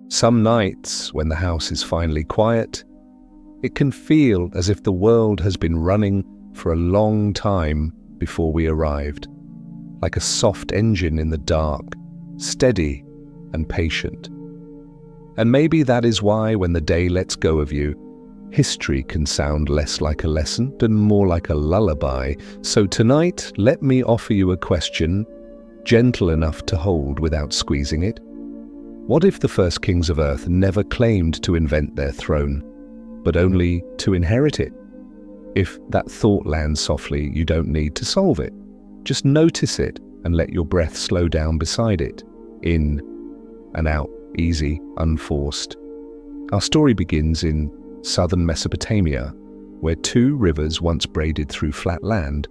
Some nights, when the house is finally quiet, it can feel as if the world has been running for a long time before we arrived, like a soft engine in the dark, steady and patient. And maybe that is why, when the day lets go of you, history can sound less like a lesson and more like a lullaby. So tonight, let me offer you a question, gentle enough to hold without squeezing it. What if the first kings of Earth never claimed to invent their throne, but only to inherit it? If that thought lands softly, you don't need to solve it. Just notice it and let your breath slow down beside it. In and out, easy, unforced. Our story begins in southern Mesopotamia, where two rivers once braided through flat land,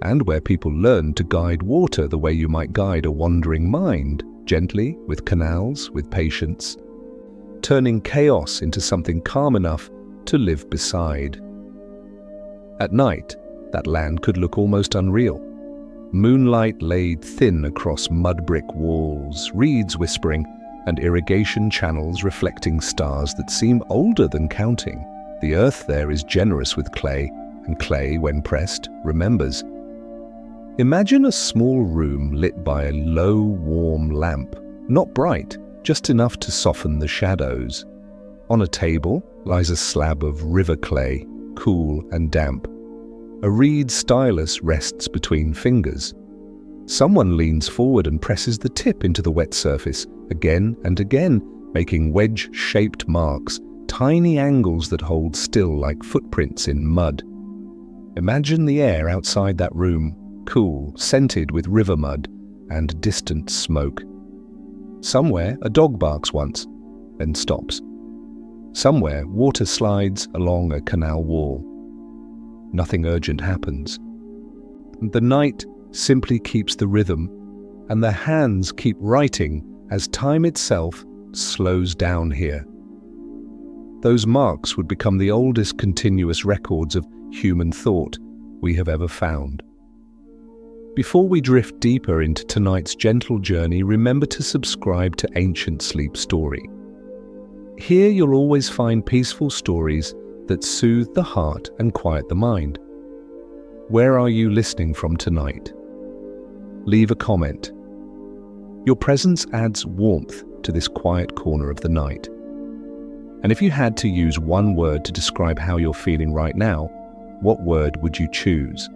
and where people learned to guide water the way you might guide a wandering mind, gently, with canals, with patience, turning chaos into something calm enough to live beside. At night, that land could look almost unreal. Moonlight laid thin across mud brick walls, reeds whispering, and irrigation channels reflecting stars that seem older than counting. The earth there is generous with clay, and clay, when pressed, remembers. Imagine a small room lit by a low, warm lamp, not bright, just enough to soften the shadows. On a table lies a slab of river clay, cool and damp. A reed stylus rests between fingers. Someone leans forward and presses the tip into the wet surface, again and again, making wedge-shaped marks, tiny angles that hold still like footprints in mud. Imagine the air outside that room, cool, scented with river mud and distant smoke. Somewhere a dog barks once, then stops. Somewhere water slides along a canal wall. Nothing urgent happens. The night simply keeps the rhythm, and the hands keep writing as time itself slows down here. Those marks would become the oldest continuous records of human thought we have ever found. Before we drift deeper into tonight's gentle journey, remember to subscribe to Ancient Sleep Story. Here you'll always find peaceful stories that soothe the heart and quiet the mind. Where are you listening from tonight? Leave a comment. Your presence adds warmth to this quiet corner of the night. And if you had to use one word to describe how you're feeling right now, what word would you choose?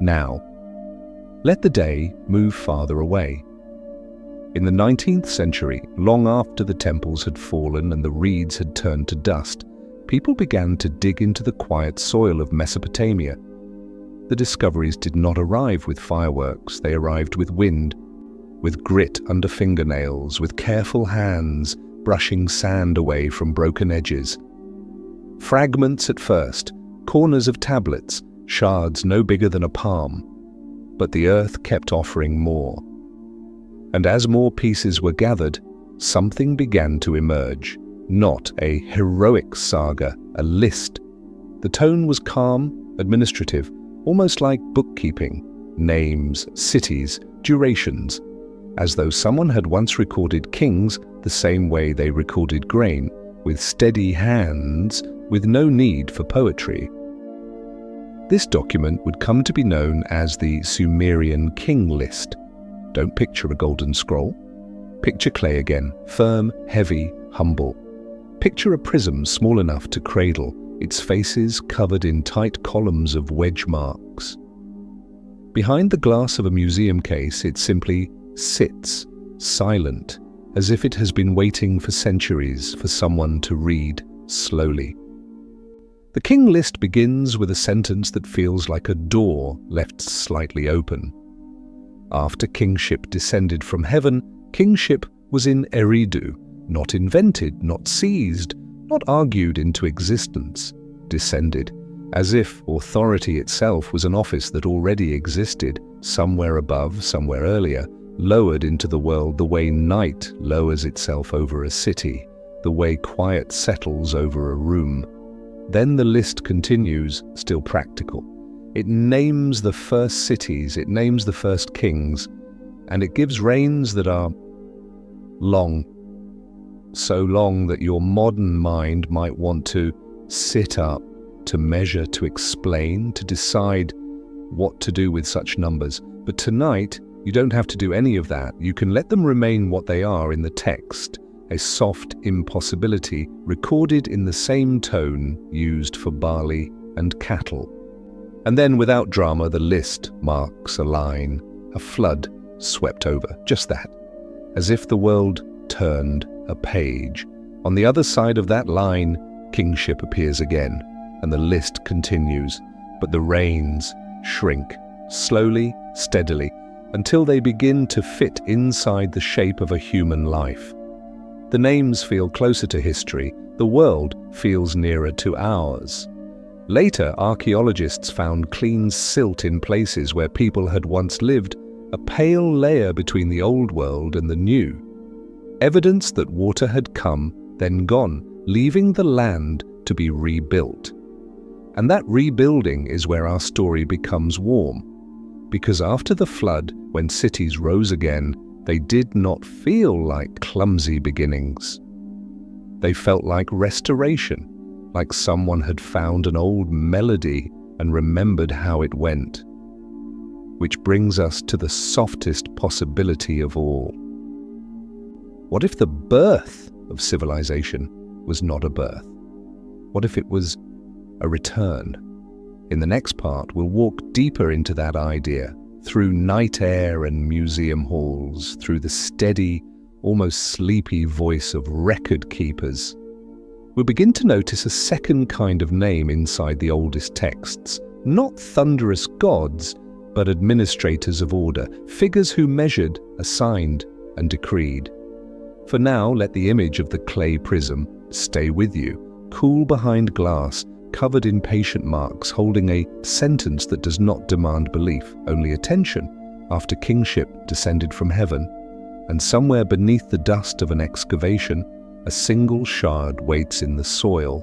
Now. Let the day move farther away. In the 19th century, long after the temples had fallen and the reeds had turned to dust, people began to dig into the quiet soil of Mesopotamia. The discoveries did not arrive with fireworks, they arrived with wind, with grit under fingernails, with careful hands brushing sand away from broken edges. Fragments at first, corners of tablets, shards no bigger than a palm. But the earth kept offering more. And as more pieces were gathered, something began to emerge. Not a heroic saga, a list. The tone was calm, administrative, almost like bookkeeping. Names, cities, durations. As though someone had once recorded kings the same way they recorded grain, with steady hands, with no need for poetry. This document would come to be known as the Sumerian King List. Don't picture a golden scroll. Picture clay again, firm, heavy, humble. Picture a prism small enough to cradle, its faces covered in tight columns of wedge marks. Behind the glass of a museum case, it simply sits, silent, as if it has been waiting for centuries for someone to read slowly. The King List begins with a sentence that feels like a door left slightly open. After kingship descended from heaven, kingship was in Eridu, not invented, not seized, not argued into existence, descended, as if authority itself was an office that already existed, somewhere above, somewhere earlier, lowered into the world the way night lowers itself over a city, the way quiet settles over a room. Then the list continues, still practical. It names the first cities, it names the first kings, and it gives reigns that are long, so long that your modern mind might want to sit up, to measure, to explain, to decide what to do with such numbers. But tonight, you don't have to do any of that. You can let them remain what they are in the text, a soft impossibility recorded in the same tone used for barley and cattle. And then, without drama, the list marks a line, a flood swept over, just that, as if the world turned a page. On the other side of that line, kingship appears again, and the list continues, but the reins shrink, slowly, steadily, until they begin to fit inside the shape of a human life. The names feel closer to history, the world feels nearer to ours. Later, archaeologists found clean silt in places where people had once lived, a pale layer between the old world and the new. Evidence that water had come, then gone, leaving the land to be rebuilt. And that rebuilding is where our story becomes warm. Because after the flood, when cities rose again, they did not feel like clumsy beginnings. They felt like restoration, like someone had found an old melody and remembered how it went. Which brings us to the softest possibility of all. What if the birth of civilization was not a birth? What if it was a return? In the next part, we'll walk deeper into that idea, through night air and museum halls, through the steady, almost sleepy voice of record keepers. We'll begin to notice a second kind of name inside the oldest texts, not thunderous gods, but administrators of order, figures who measured, assigned, and decreed. For now, let the image of the clay prism stay with you, cool behind glass, covered in patient marks, holding a sentence that does not demand belief, only attention, after kingship descended from heaven, and somewhere beneath the dust of an excavation, a single shard waits in the soil,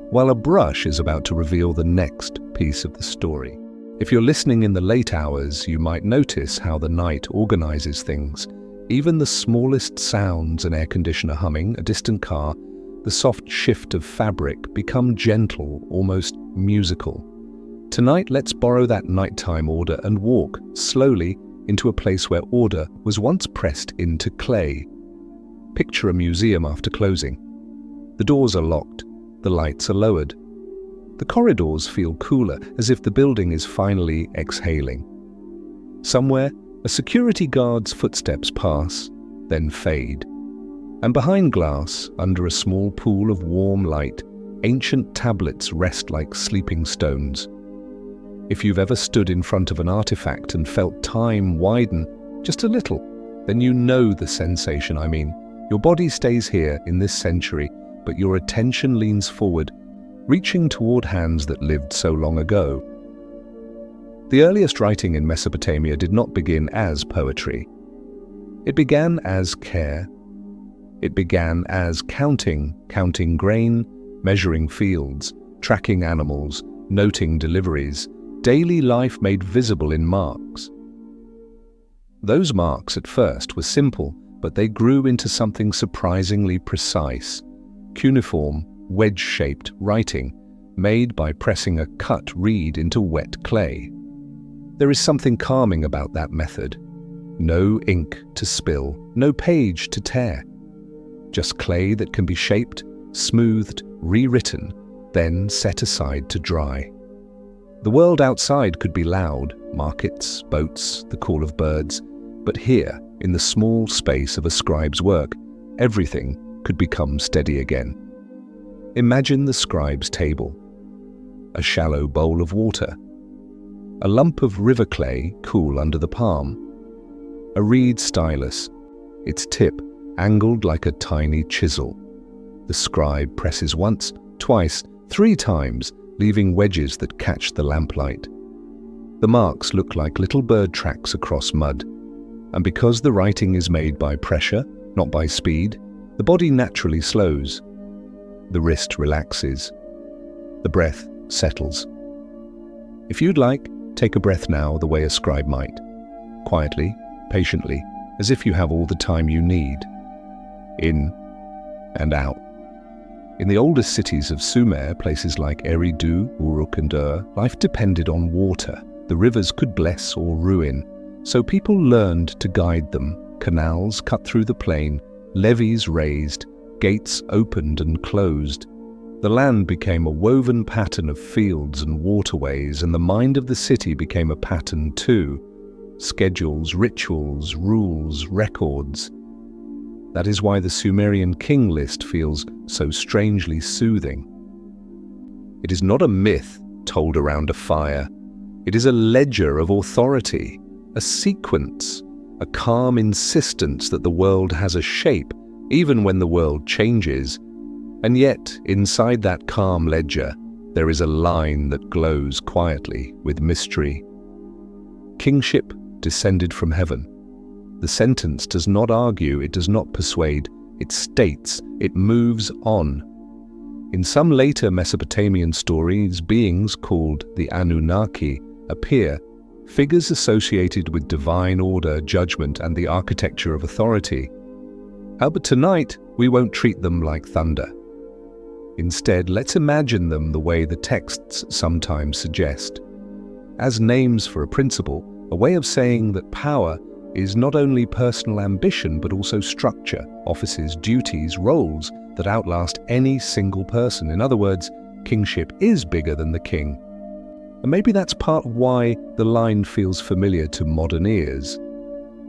while a brush is about to reveal the next piece of the story. If you're listening in the late hours, you might notice how the night organizes things. Even the smallest sounds, an air conditioner humming, a distant car, the soft shift of fabric become gentle, almost musical. Tonight, let's borrow that nighttime order and walk slowly into a place where order was once pressed into clay. Picture a museum after closing. The doors are locked, the lights are lowered. The corridors feel cooler, as if the building is finally exhaling. Somewhere, a security guard's footsteps pass, then fade. And behind glass, under a small pool of warm light, ancient tablets rest like sleeping stones. If you've ever stood in front of an artifact and felt time widen just a little, then you know the sensation I mean. Your body stays here in this century, but your attention leans forward, reaching toward hands that lived so long ago. The earliest writing in Mesopotamia did not begin as poetry. It began as care. It began as counting grain, measuring fields, tracking animals, noting deliveries, daily life made visible in marks. Those marks at first were simple, but they grew into something surprisingly precise, cuneiform, wedge-shaped writing, made by pressing a cut reed into wet clay. There is something calming about that method. No ink to spill, no page to tear. Just clay that can be shaped, smoothed, rewritten, then set aside to dry. The world outside could be loud, markets, boats, the call of birds, but here, in the small space of a scribe's work, everything could become steady again. Imagine the scribe's table. A shallow bowl of water. A lump of river clay cool under the palm. A reed stylus, its tip angled like a tiny chisel. The scribe presses once, twice, 3 times, leaving wedges that catch the lamplight. The marks look like little bird tracks across mud, and because the writing is made by pressure, not by speed, the body naturally slows. The wrist relaxes. The breath settles. If you'd like, take a breath now the way a scribe might. Quietly, patiently, as if you have all the time you need. In and out. In the oldest cities of Sumer, places like Eridu, Uruk and Ur, life depended on water. The rivers could bless or ruin, so people learned to guide them. Canals cut through the plain, levees raised, gates opened and closed. The land became a woven pattern of fields and waterways, and the mind of the city became a pattern too. Schedules, rituals, rules, records. That is why the Sumerian king list feels so strangely soothing. It is not a myth told around a fire. It is a ledger of authority, a sequence, a calm insistence that the world has a shape, even when the world changes. And yet, inside that calm ledger, there is a line that glows quietly with mystery. Kingship descended from heaven. The sentence does not argue, it does not persuade, it states, it moves on. In some later Mesopotamian stories, beings called the Anunnaki appear, figures associated with divine order, judgment, and the architecture of authority. But tonight, we won't treat them like thunder. Instead, let's imagine them the way the texts sometimes suggest, as names for a principle, a way of saying that power is not only personal ambition but also structure, offices, duties, roles that outlast any single person. In other words, kingship is bigger than the king. And maybe that's part of why the line feels familiar to modern ears.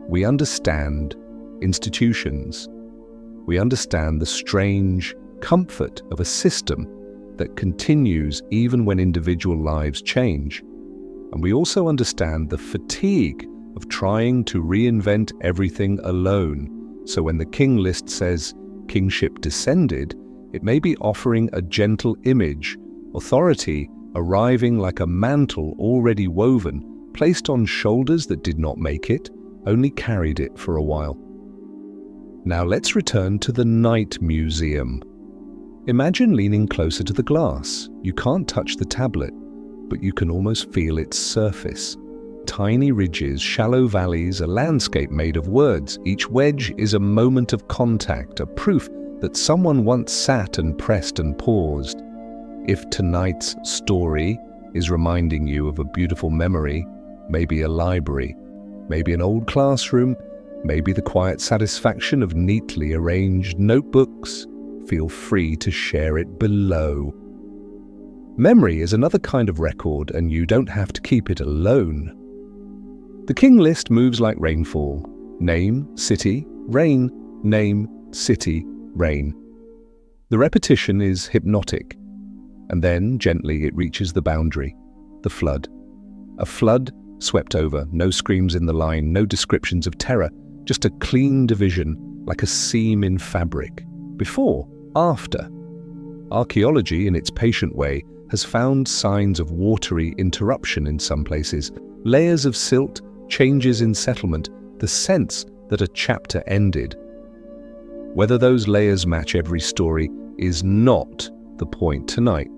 We understand institutions. We understand the strange comfort of a system that continues even when individual lives change. And we also understand the fatigue of trying to reinvent everything alone. So when the king list says kingship descended, it may be offering a gentle image, authority arriving like a mantle already woven, placed on shoulders that did not make it, only carried it for a while. Now let's return to the Night Museum. Imagine leaning closer to the glass. You can't touch the tablet, but you can almost feel its surface. Tiny ridges, shallow valleys, a landscape made of words. Each wedge is a moment of contact, a proof that someone once sat and pressed and paused. If tonight's story is reminding you of a beautiful memory, maybe a library, maybe an old classroom, maybe the quiet satisfaction of neatly arranged notebooks, feel free to share it below. Memory is another kind of record, and you don't have to keep it alone. The king list moves like rainfall. Name, city, rain, name, city, rain. The repetition is hypnotic, and then gently it reaches the boundary, the flood. A flood swept over, no screams in the line, no descriptions of terror, just a clean division, like a seam in fabric. Before, after. Archaeology, in its patient way, has found signs of watery interruption in some places, layers of silt, changes in settlement, the sense that a chapter ended. Whether those layers match every story is not the point tonight.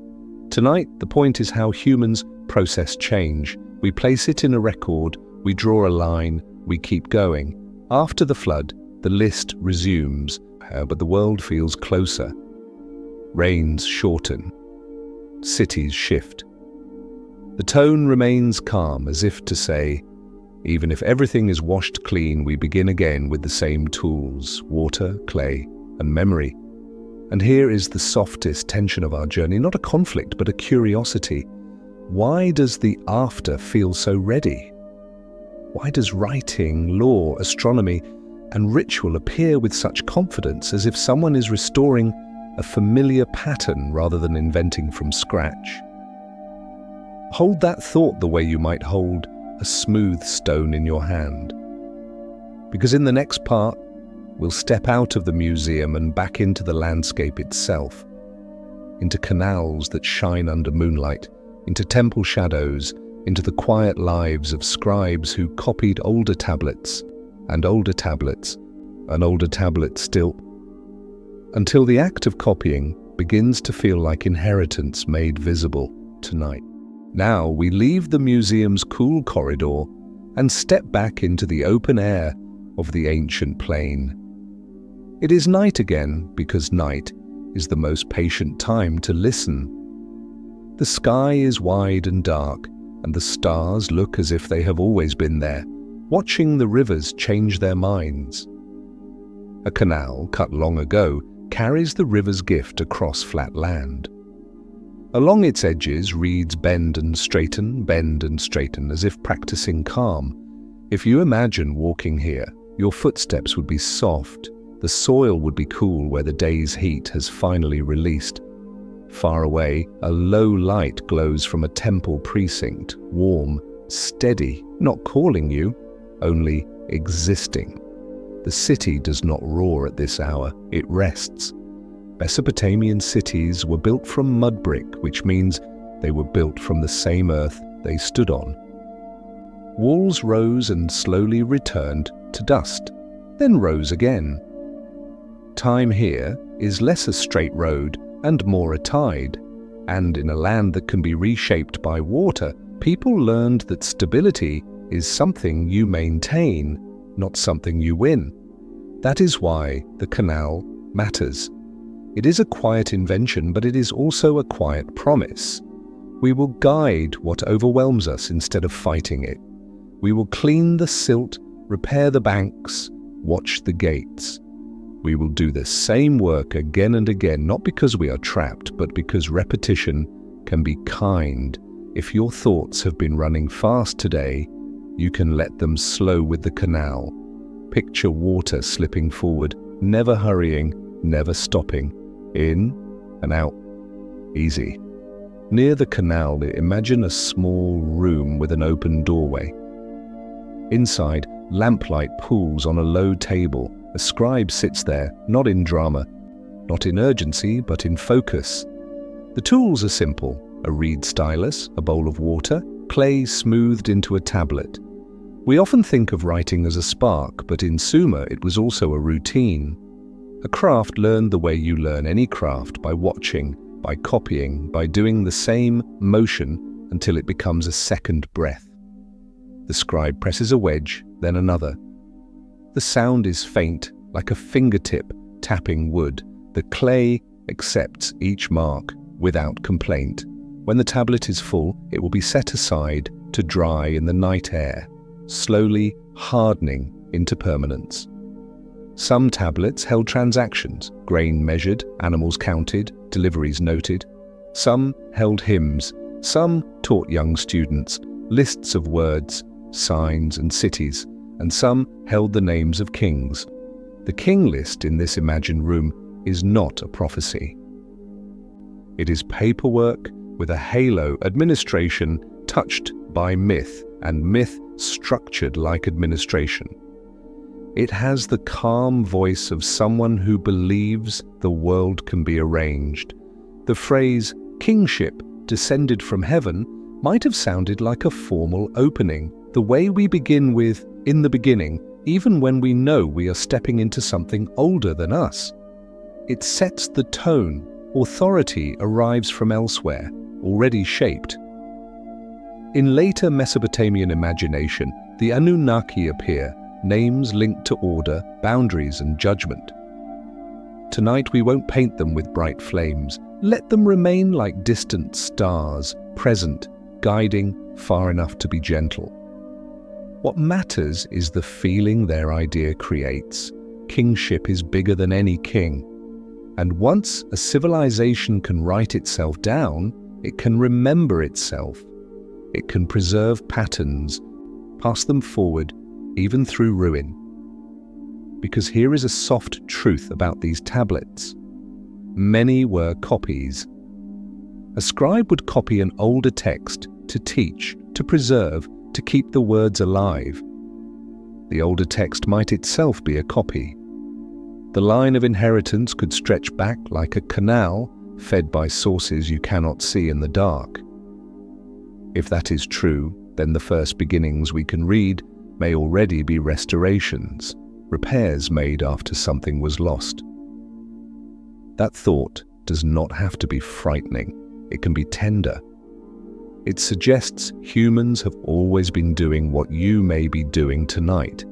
Tonight, the point is how humans process change. We place it in a record, we draw a line, we keep going. After the flood, the list resumes, but the world feels closer. Rains shorten. Cities shift. The tone remains calm, as if to say, even if everything is washed clean, we begin again with the same tools, water, clay, and memory. And here is the softest tension of our journey, not a conflict, but a curiosity. Why does the after feel so ready? Why does writing, law, astronomy, and ritual appear with such confidence, as if someone is restoring a familiar pattern rather than inventing from scratch? Hold that thought the way you might hold a smooth stone in your hand. Because in the next part, we'll step out of the museum and back into the landscape itself, into canals that shine under moonlight, into temple shadows, into the quiet lives of scribes who copied older tablets, and older tablets, and older tablets still, until the act of copying begins to feel like inheritance made visible tonight. Now we leave the museum's cool corridor and step back into the open air of the ancient plain. It is night again because night is the most patient time to listen. The sky is wide and dark, and the stars look as if they have always been there, watching the rivers change their minds. A canal cut long ago carries the river's gift across flat land. Along its edges, reeds bend and straighten, as if practicing calm. If you imagine walking here, your footsteps would be soft, the soil would be cool where the day's heat has finally released. Far away, a low light glows from a temple precinct, warm, steady, not calling you, only existing. The city does not roar at this hour, it rests. Mesopotamian cities were built from mud brick, which means they were built from the same earth they stood on. Walls rose and slowly returned to dust, then rose again. Time here is less a straight road and more a tide, and in a land that can be reshaped by water, people learned that stability is something you maintain, not something you win. That is why the canal matters. It is a quiet invention, but it is also a quiet promise. We will guide what overwhelms us instead of fighting it. We will clean the silt, repair the banks, watch the gates. We will do the same work again and again, not because we are trapped, but because repetition can be kind. If your thoughts have been running fast today, you can let them slow with the canal. Picture water slipping forward, never hurrying, never stopping. In and out. Easy. Near the canal, imagine a small room with an open doorway. Inside, lamplight pools on a low table. A scribe sits there, not in drama, not in urgency, but in focus. The tools are simple: a reed stylus, a bowl of water, clay smoothed into a tablet. We often think of writing as a spark, but in Sumer it was also a routine. A craft learned the way you learn any craft, by watching, by copying, by doing the same motion until it becomes a second breath. The scribe presses a wedge, then another. The sound is faint, like a fingertip tapping wood. The clay accepts each mark without complaint. When the tablet is full, it will be set aside to dry in the night air, slowly hardening into permanence. Some tablets held transactions, grain measured, animals counted, deliveries noted. Some held hymns, some taught young students, lists of words, signs and cities, and some held the names of kings. The king list in this imagined room is not a prophecy. It is paperwork with a halo, administration touched by myth, and myth structured like administration. It has the calm voice of someone who believes the world can be arranged. The phrase, kingship descended from heaven, might have sounded like a formal opening, the way we begin with, in the beginning, even when we know we are stepping into something older than us. It sets the tone. Authority arrives from elsewhere, already shaped. In later Mesopotamian imagination, the Anunnaki appear, names linked to order, boundaries and judgment. Tonight we won't paint them with bright flames. Let them remain like distant stars, present, guiding, far enough to be gentle. What matters is the feeling their idea creates. Kingship is bigger than any king. And once a civilization can write itself down, it can remember itself. It can preserve patterns, pass them forward, even through ruin. Because here is a soft truth about these tablets. Many were copies. A scribe would copy an older text to teach, to preserve, to keep the words alive. The older text might itself be a copy. The line of inheritance could stretch back like a canal, fed by sources you cannot see in the dark. If that is true, then the first beginnings we can read may already be restorations, repairs made after something was lost. That thought does not have to be frightening. It can be tender. It suggests humans have always been doing what you may be doing tonight,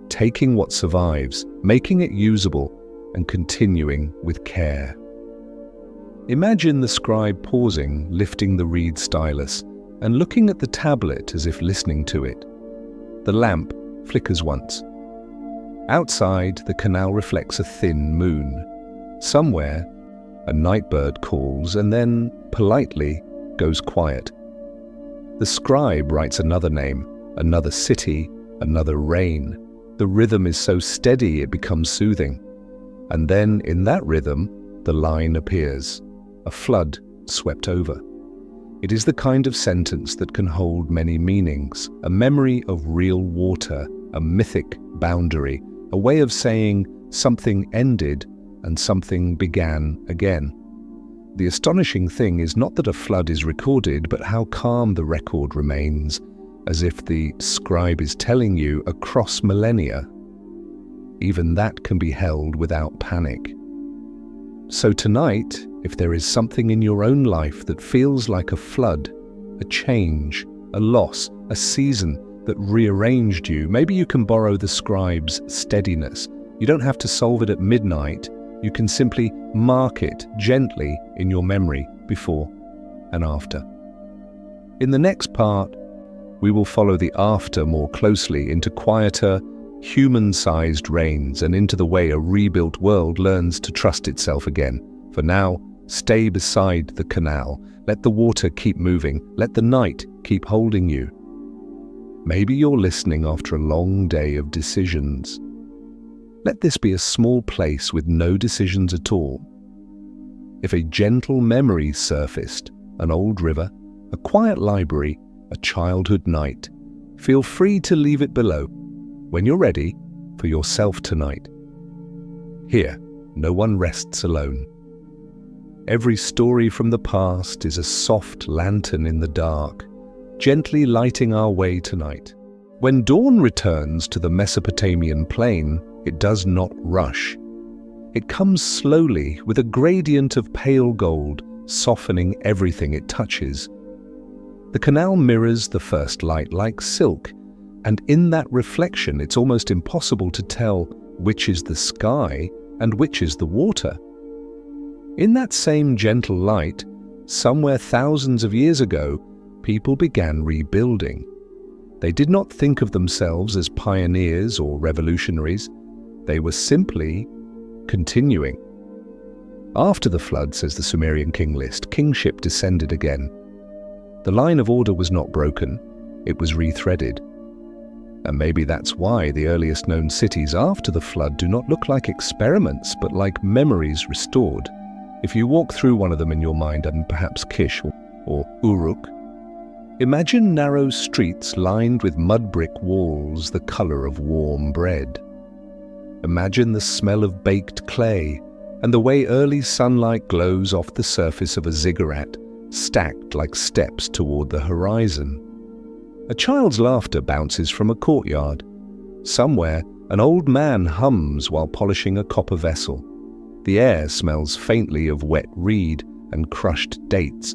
taking what survives, making it usable, and continuing with care. Imagine the scribe pausing, lifting the reed stylus, and looking at the tablet as if listening to it. The lamp flickers once. Outside, the canal reflects a thin moon. Somewhere, a nightbird calls and then, politely, goes quiet. The scribe writes another name, another city, another reign. The rhythm is so steady it becomes soothing. And then, in that rhythm, the line appears. A flood swept over. It is the kind of sentence that can hold many meanings, a memory of real water, a mythic boundary, a way of saying something ended and something began again. The astonishing thing is not that a flood is recorded, but how calm the record remains, as if the scribe is telling you across millennia. Even that can be held without panic. So tonight, if there is something in your own life that feels like a flood, a change, a loss, a season that rearranged you, maybe you can borrow the scribe's steadiness. You don't have to solve it at midnight. You can simply mark it gently in your memory before and after. In the next part, we will follow the after more closely into quieter, human-sized reigns and into the way a rebuilt world learns to trust itself again. For now, stay beside the canal. Let the water keep moving. Let the night keep holding you. Maybe you're listening after a long day of decisions. Let this be a small place with no decisions at all. If a gentle memory surfaced, an old river, a quiet library, a childhood night, feel free to leave it below when you're ready for yourself tonight. Here, no one rests alone. Every story from the past is a soft lantern in the dark, gently lighting our way tonight. When dawn returns to the Mesopotamian plain, it does not rush. It comes slowly with a gradient of pale gold, softening everything it touches. The canal mirrors the first light like silk, and in that reflection it's almost impossible to tell which is the sky and which is the water. In that same gentle light, somewhere thousands of years ago, people began rebuilding. They did not think of themselves as pioneers or revolutionaries. They were simply continuing. After the flood, says the Sumerian king list, kingship descended again. The line of order was not broken, it was rethreaded. And maybe that's why the earliest known cities after the flood do not look like experiments, but like memories restored. If you walk through one of them in your mind, and perhaps Kish or Uruk, imagine narrow streets lined with mud brick walls the color of warm bread. Imagine the smell of baked clay and the way early sunlight glows off the surface of a ziggurat, stacked like steps toward the horizon. A child's laughter bounces from a courtyard. Somewhere, an old man hums while polishing a copper vessel. The air smells faintly of wet reed and crushed dates.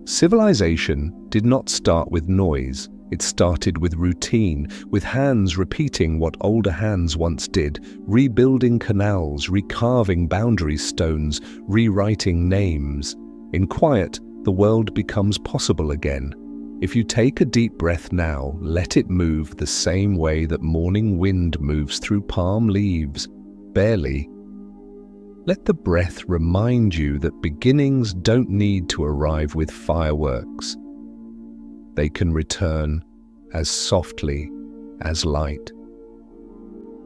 Civilization did not start with noise. It started with routine, with hands repeating what older hands once did, rebuilding canals, recarving boundary stones, rewriting names. In quiet, the world becomes possible again. If you take a deep breath now, let it move the same way that morning wind moves through palm leaves, barely. Let the breath remind you that beginnings don't need to arrive with fireworks. They can return as softly as light.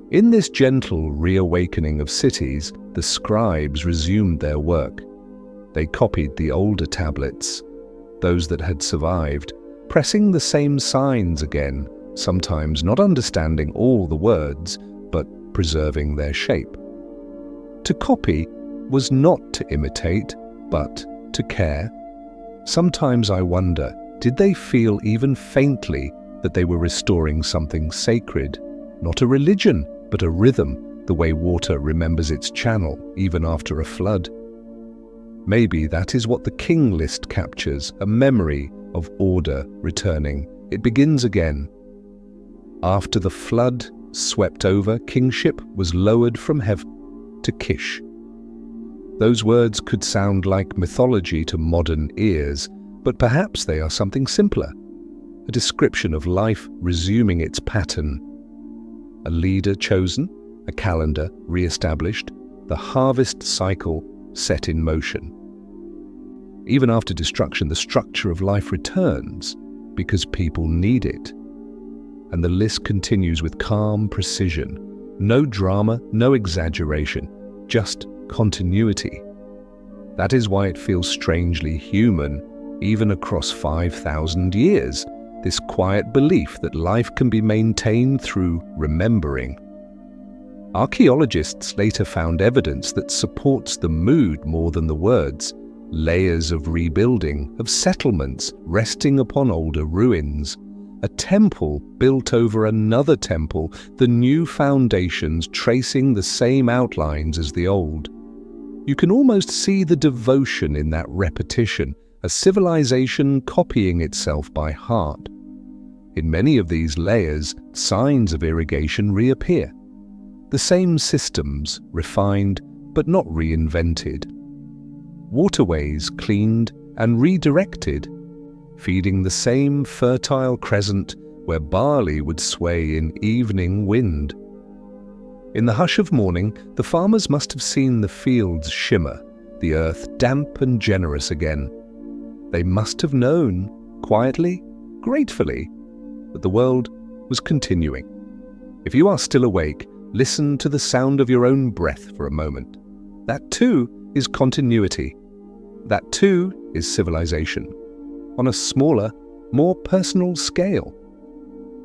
In this gentle reawakening of cities, the scribes resumed their work. They copied the older tablets, those that had survived, pressing the same signs again, sometimes not understanding all the words, but preserving their shape. To copy was not to imitate, but to care. Sometimes I wonder, did they feel even faintly that they were restoring something sacred? Not a religion, but a rhythm, the way water remembers its channel, even after a flood. Maybe that is what the king list captures, a memory of order returning. It begins again. After the flood swept over, kingship was lowered from heaven. to Kish. Those words could sound like mythology to modern ears, but perhaps they are something simpler, a description of life resuming its pattern. A leader chosen, a calendar re-established, the harvest cycle set in motion. Even after destruction, the structure of life returns because people need it. And the list continues with calm precision. No drama, no exaggeration, just continuity. That is why it feels strangely human, even across 5,000 years, this quiet belief that life can be maintained through remembering. Archaeologists later found evidence that supports the mood more than the words, layers of rebuilding, of settlements resting upon older ruins, a temple built over another temple, the new foundations tracing the same outlines as the old. You can almost see the devotion in that repetition, a civilization copying itself by heart. In many of these layers, signs of irrigation reappear. The same systems, refined but not reinvented. Waterways cleaned and redirected, feeding the same fertile crescent where barley would sway in evening wind. In the hush of morning, the farmers must have seen the fields shimmer, the earth damp and generous again. They must have known, quietly, gratefully, that the world was continuing. If you are still awake, listen to the sound of your own breath for a moment. That too is continuity. That too is civilization, on a smaller, more personal scale.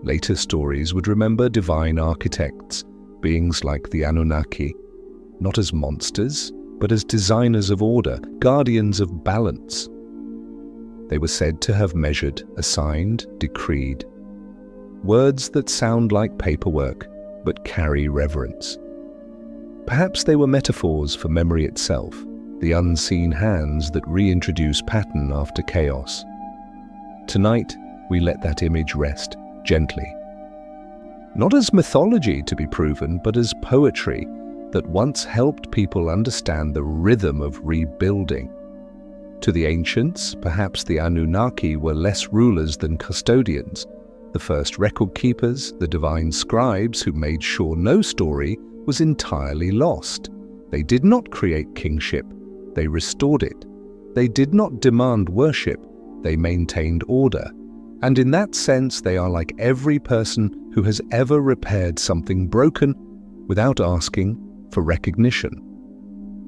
Later stories would remember divine architects, beings like the Anunnaki, not as monsters, but as designers of order, guardians of balance. They were said to have measured, assigned, decreed. Words that sound like paperwork, but carry reverence. Perhaps they were metaphors for memory itself, the unseen hands that reintroduce pattern after chaos. Tonight, we let that image rest gently. Not as mythology to be proven, but as poetry that once helped people understand the rhythm of rebuilding. To the ancients, perhaps the Anunnaki were less rulers than custodians, the first record keepers, the divine scribes who made sure no story was entirely lost. They did not create kingship, they restored it. They did not demand worship, they maintained order. And in that sense, they are like every person who has ever repaired something broken without asking for recognition.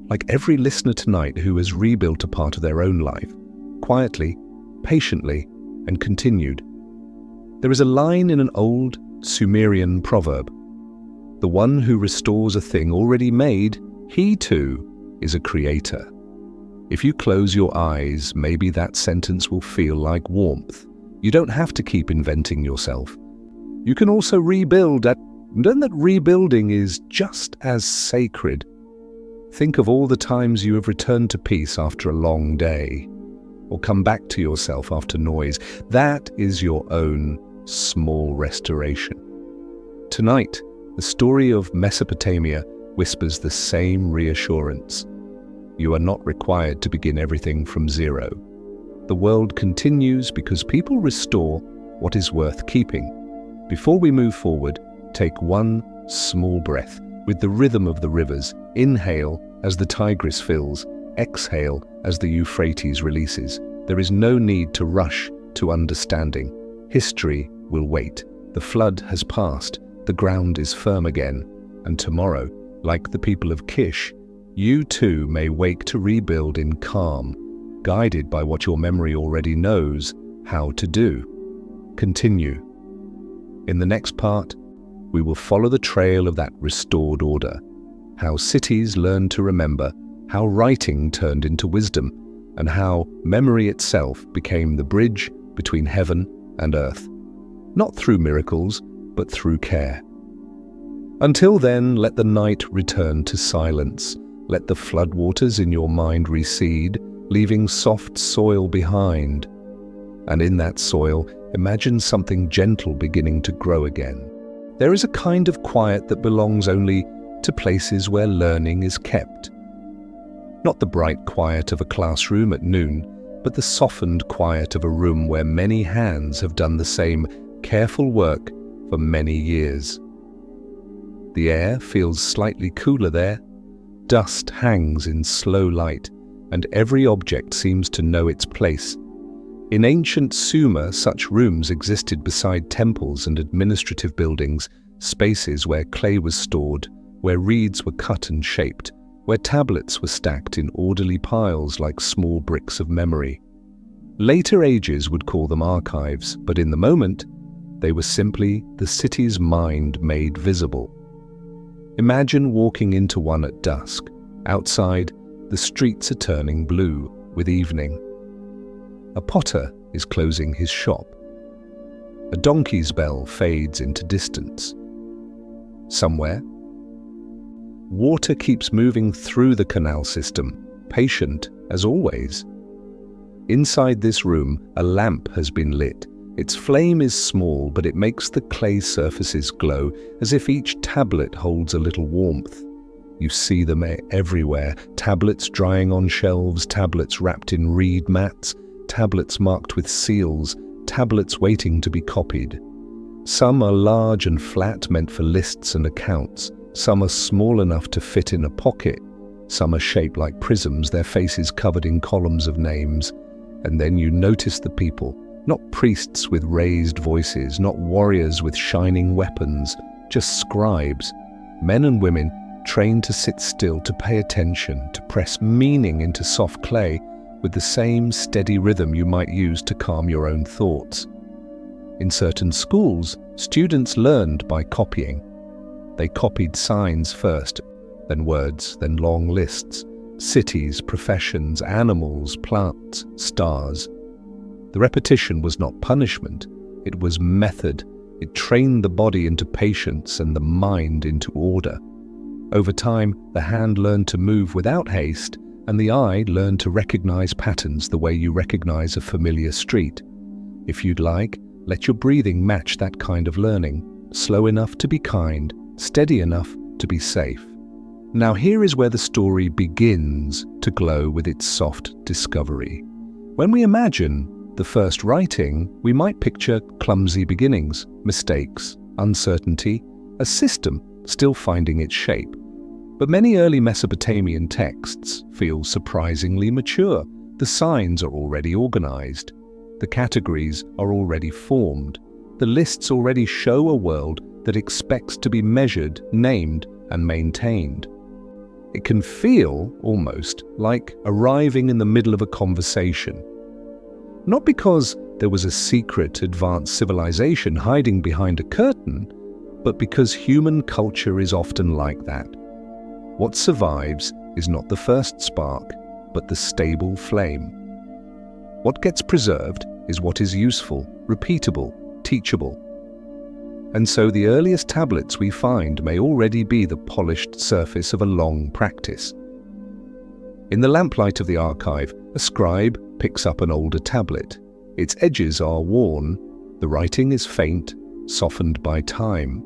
Like every listener tonight who has rebuilt a part of their own life, quietly, patiently, and continued. There is a line in an old Sumerian proverb. The one who restores a thing already made, he too is a creator. If you close your eyes, maybe that sentence will feel like warmth. You don't have to keep inventing yourself. You can also rebuild, and that rebuilding is just as sacred. Think of all the times you have returned to peace after a long day, or come back to yourself after noise. That is your own small restoration. Tonight, the story of Mesopotamia whispers the same reassurance. You are not required to begin everything from zero. The world continues because people restore what is worth keeping. Before we move forward, take one small breath with the rhythm of the rivers. Inhale as the Tigris fills, exhale as the Euphrates releases. There is no need to rush to understanding. History will wait. The flood has passed, the ground is firm again, and tomorrow, like the people of Kish, you too may wake to rebuild in calm, guided by what your memory already knows how to do. Continue. In the next part, we will follow the trail of that restored order, how cities learned to remember, how writing turned into wisdom, and how memory itself became the bridge between heaven and earth, not through miracles, but through care. Until then, let the night return to silence. Let the floodwaters in your mind recede, leaving soft soil behind. And in that soil, imagine something gentle beginning to grow again. There is a kind of quiet that belongs only to places where learning is kept. Not the bright quiet of a classroom at noon, but the softened quiet of a room where many hands have done the same careful work for many years. The air feels slightly cooler there, dust hangs in slow light, and every object seems to know its place. In ancient Sumer, such rooms existed beside temples and administrative buildings, spaces where clay was stored, where reeds were cut and shaped, where tablets were stacked in orderly piles like small bricks of memory. Later ages would call them archives, but in the moment, they were simply the city's mind made visible. Imagine walking into one at dusk. Outside, the streets are turning blue with evening. A potter is closing his shop. A donkey's bell fades into distance. Somewhere, water keeps moving through the canal system, patient as always. Inside this room, a lamp has been lit. Its flame is small, but it makes the clay surfaces glow, as if each tablet holds a little warmth. You see them everywhere, tablets drying on shelves, tablets wrapped in reed mats, tablets marked with seals, tablets waiting to be copied. Some are large and flat, meant for lists and accounts. Some are small enough to fit in a pocket. Some are shaped like prisms, their faces covered in columns of names. And then you notice the people, not priests with raised voices, not warriors with shining weapons, just scribes, men and women trained to sit still, to pay attention, to press meaning into soft clay with the same steady rhythm you might use to calm your own thoughts. In certain schools, students learned by copying. They copied signs first, then words, then long lists, cities, professions, animals, plants, stars. The repetition was not punishment, it was method. It trained the body into patience and the mind into order. Over time, the hand learned to move without haste, and the eye learned to recognize patterns the way you recognize a familiar street. If you'd like, let your breathing match that kind of learning, slow enough to be kind, steady enough to be safe. Now here is where the story begins to glow with its soft discovery. When we imagine the first writing, we might picture clumsy beginnings, mistakes, uncertainty, a system still finding its shape. But many early Mesopotamian texts feel surprisingly mature. The signs are already organized. The categories are already formed. The lists already show a world that expects to be measured, named, and maintained. It can feel almost like arriving in the middle of a conversation. Not because there was a secret advanced civilization hiding behind a curtain, but because human culture is often like that. What survives is not the first spark, but the stable flame. What gets preserved is what is useful, repeatable, teachable. And so the earliest tablets we find may already be the polished surface of a long practice. In the lamplight of the archive, a scribe picks up an older tablet. Its edges are worn, the writing is faint, softened by time.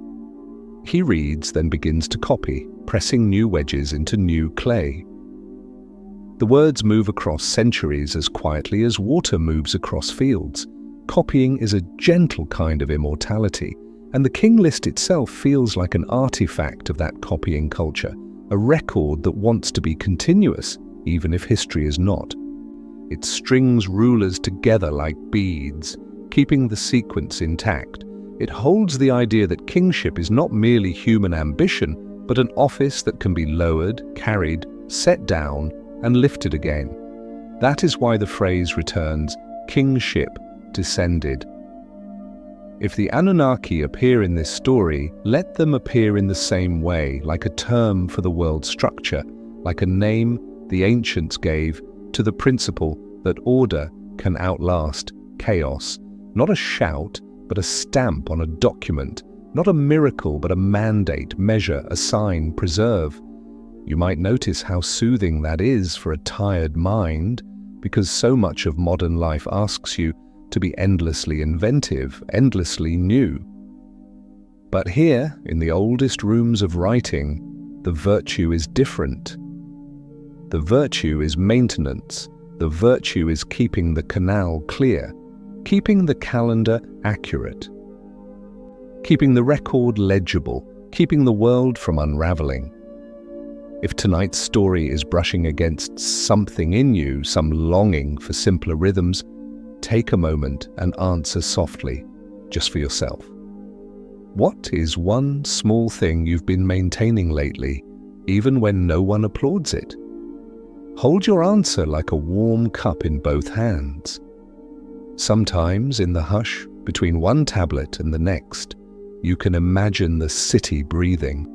He reads, then begins to copy, pressing new wedges into new clay. The words move across centuries as quietly as water moves across fields. Copying is a gentle kind of immortality, and the king list itself feels like an artifact of that copying culture, a record that wants to be continuous, even if history is not. It strings rulers together like beads, keeping the sequence intact. It holds the idea that kingship is not merely human ambition, but an office that can be lowered, carried, set down, and lifted again. That is why the phrase returns, "Kingship descended." If the Anunnaki appear in this story, let them appear in the same way, like a term for the world structure, like a name the ancients gave to the principle that order can outlast chaos. Not a shout, but a stamp on a document. Not a miracle, but a mandate, measure, assign, preserve. You might notice how soothing that is for a tired mind, because so much of modern life asks you to be endlessly inventive, endlessly new. But here, in the oldest rooms of writing, the virtue is different. The virtue is maintenance. The virtue is keeping the canal clear, keeping the calendar accurate, keeping the record legible, keeping the world from unraveling. If tonight's story is brushing against something in you, some longing for simpler rhythms, take a moment and answer softly, just for yourself. What is one small thing you've been maintaining lately, even when no one applauds it? Hold your answer like a warm cup in both hands. Sometimes, in the hush between one tablet and the next, you can imagine the city breathing.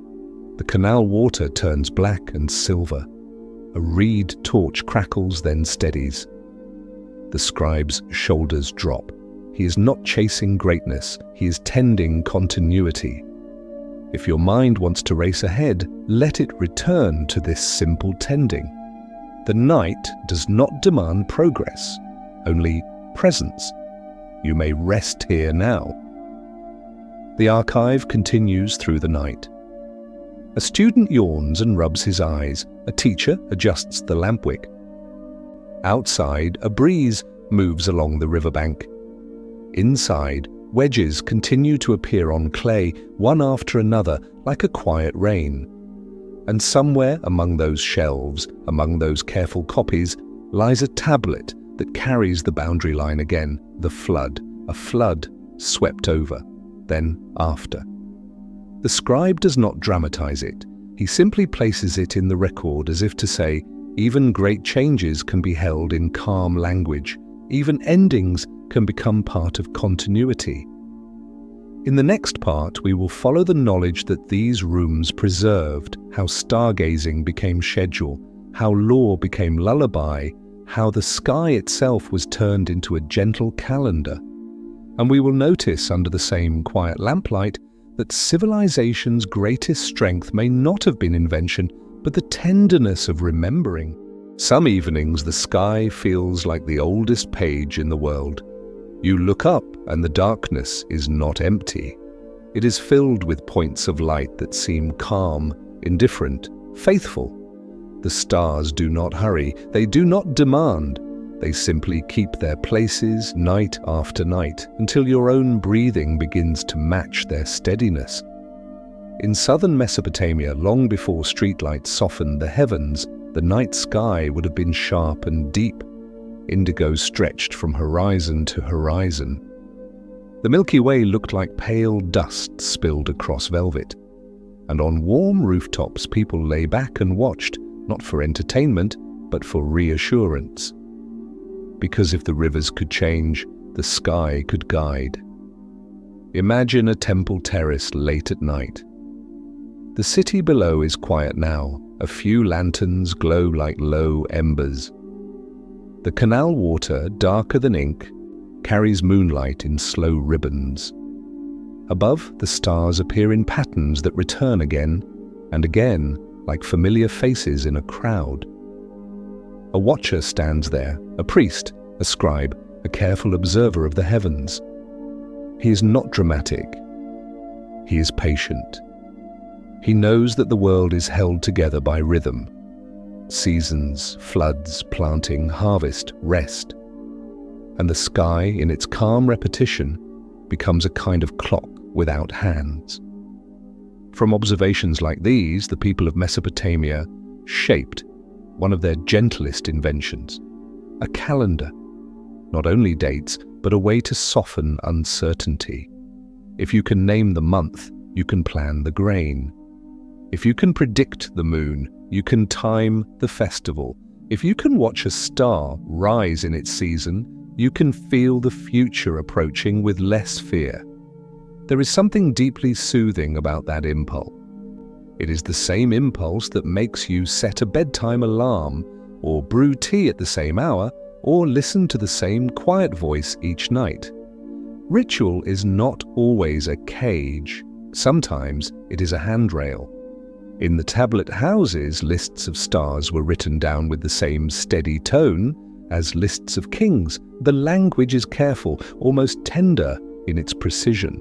The canal water turns black and silver. A reed torch crackles, then steadies. The scribe's shoulders drop. He is not chasing greatness, he is tending continuity. If your mind wants to race ahead, let it return to this simple tending. The night does not demand progress, only presence. You may rest here now. The archive continues through the night. A student yawns and rubs his eyes. A teacher adjusts the lampwick. Outside, a breeze moves along the riverbank. Inside, wedges continue to appear on clay, one after another, like a quiet rain. And somewhere among those shelves, among those careful copies, lies a tablet that carries the boundary line again, the flood, a flood swept over, then after. The scribe does not dramatize it. He simply places it in the record as if to say, even great changes can be held in calm language. Even endings can become part of continuity. In the next part, we will follow the knowledge that these rooms preserved, how stargazing became schedule, how law became lullaby, how the sky itself was turned into a gentle calendar. And we will notice under the same quiet lamplight that civilization's greatest strength may not have been invention, but the tenderness of remembering. Some evenings the sky feels like the oldest page in the world. You look up and the darkness is not empty. It is filled with points of light that seem calm, indifferent, faithful. The stars do not hurry, they do not demand. They simply keep their places night after night until your own breathing begins to match their steadiness. In southern Mesopotamia, long before streetlights softened the heavens, the night sky would have been sharp and deep. Indigo stretched from horizon to horizon. The Milky Way looked like pale dust spilled across velvet. And on warm rooftops people lay back and watched, not for entertainment, but for reassurance. Because if the rivers could change, the sky could guide. Imagine a temple terrace late at night. The city below is quiet now. A few lanterns glow like low embers. The canal water, darker than ink, carries moonlight in slow ribbons. Above, the stars appear in patterns that return again and again, like familiar faces in a crowd. A watcher stands there, a priest, a scribe, a careful observer of the heavens. He is not dramatic. He is patient. He knows that the world is held together by rhythm. Seasons, floods, planting, harvest, rest. And the sky, in its calm repetition, becomes a kind of clock without hands. From observations like these, the people of Mesopotamia shaped one of their gentlest inventions, a calendar. Not only dates, but a way to soften uncertainty. If you can name the month, you can plan the grain. If you can predict the moon, you can time the festival. If you can watch a star rise in its season, you can feel the future approaching with less fear. There is something deeply soothing about that impulse. It is the same impulse that makes you set a bedtime alarm, or brew tea at the same hour, or listen to the same quiet voice each night. Ritual is not always a cage. Sometimes it is a handrail. In the tablet houses, lists of stars were written down with the same steady tone as lists of kings. The language is careful, almost tender in its precision.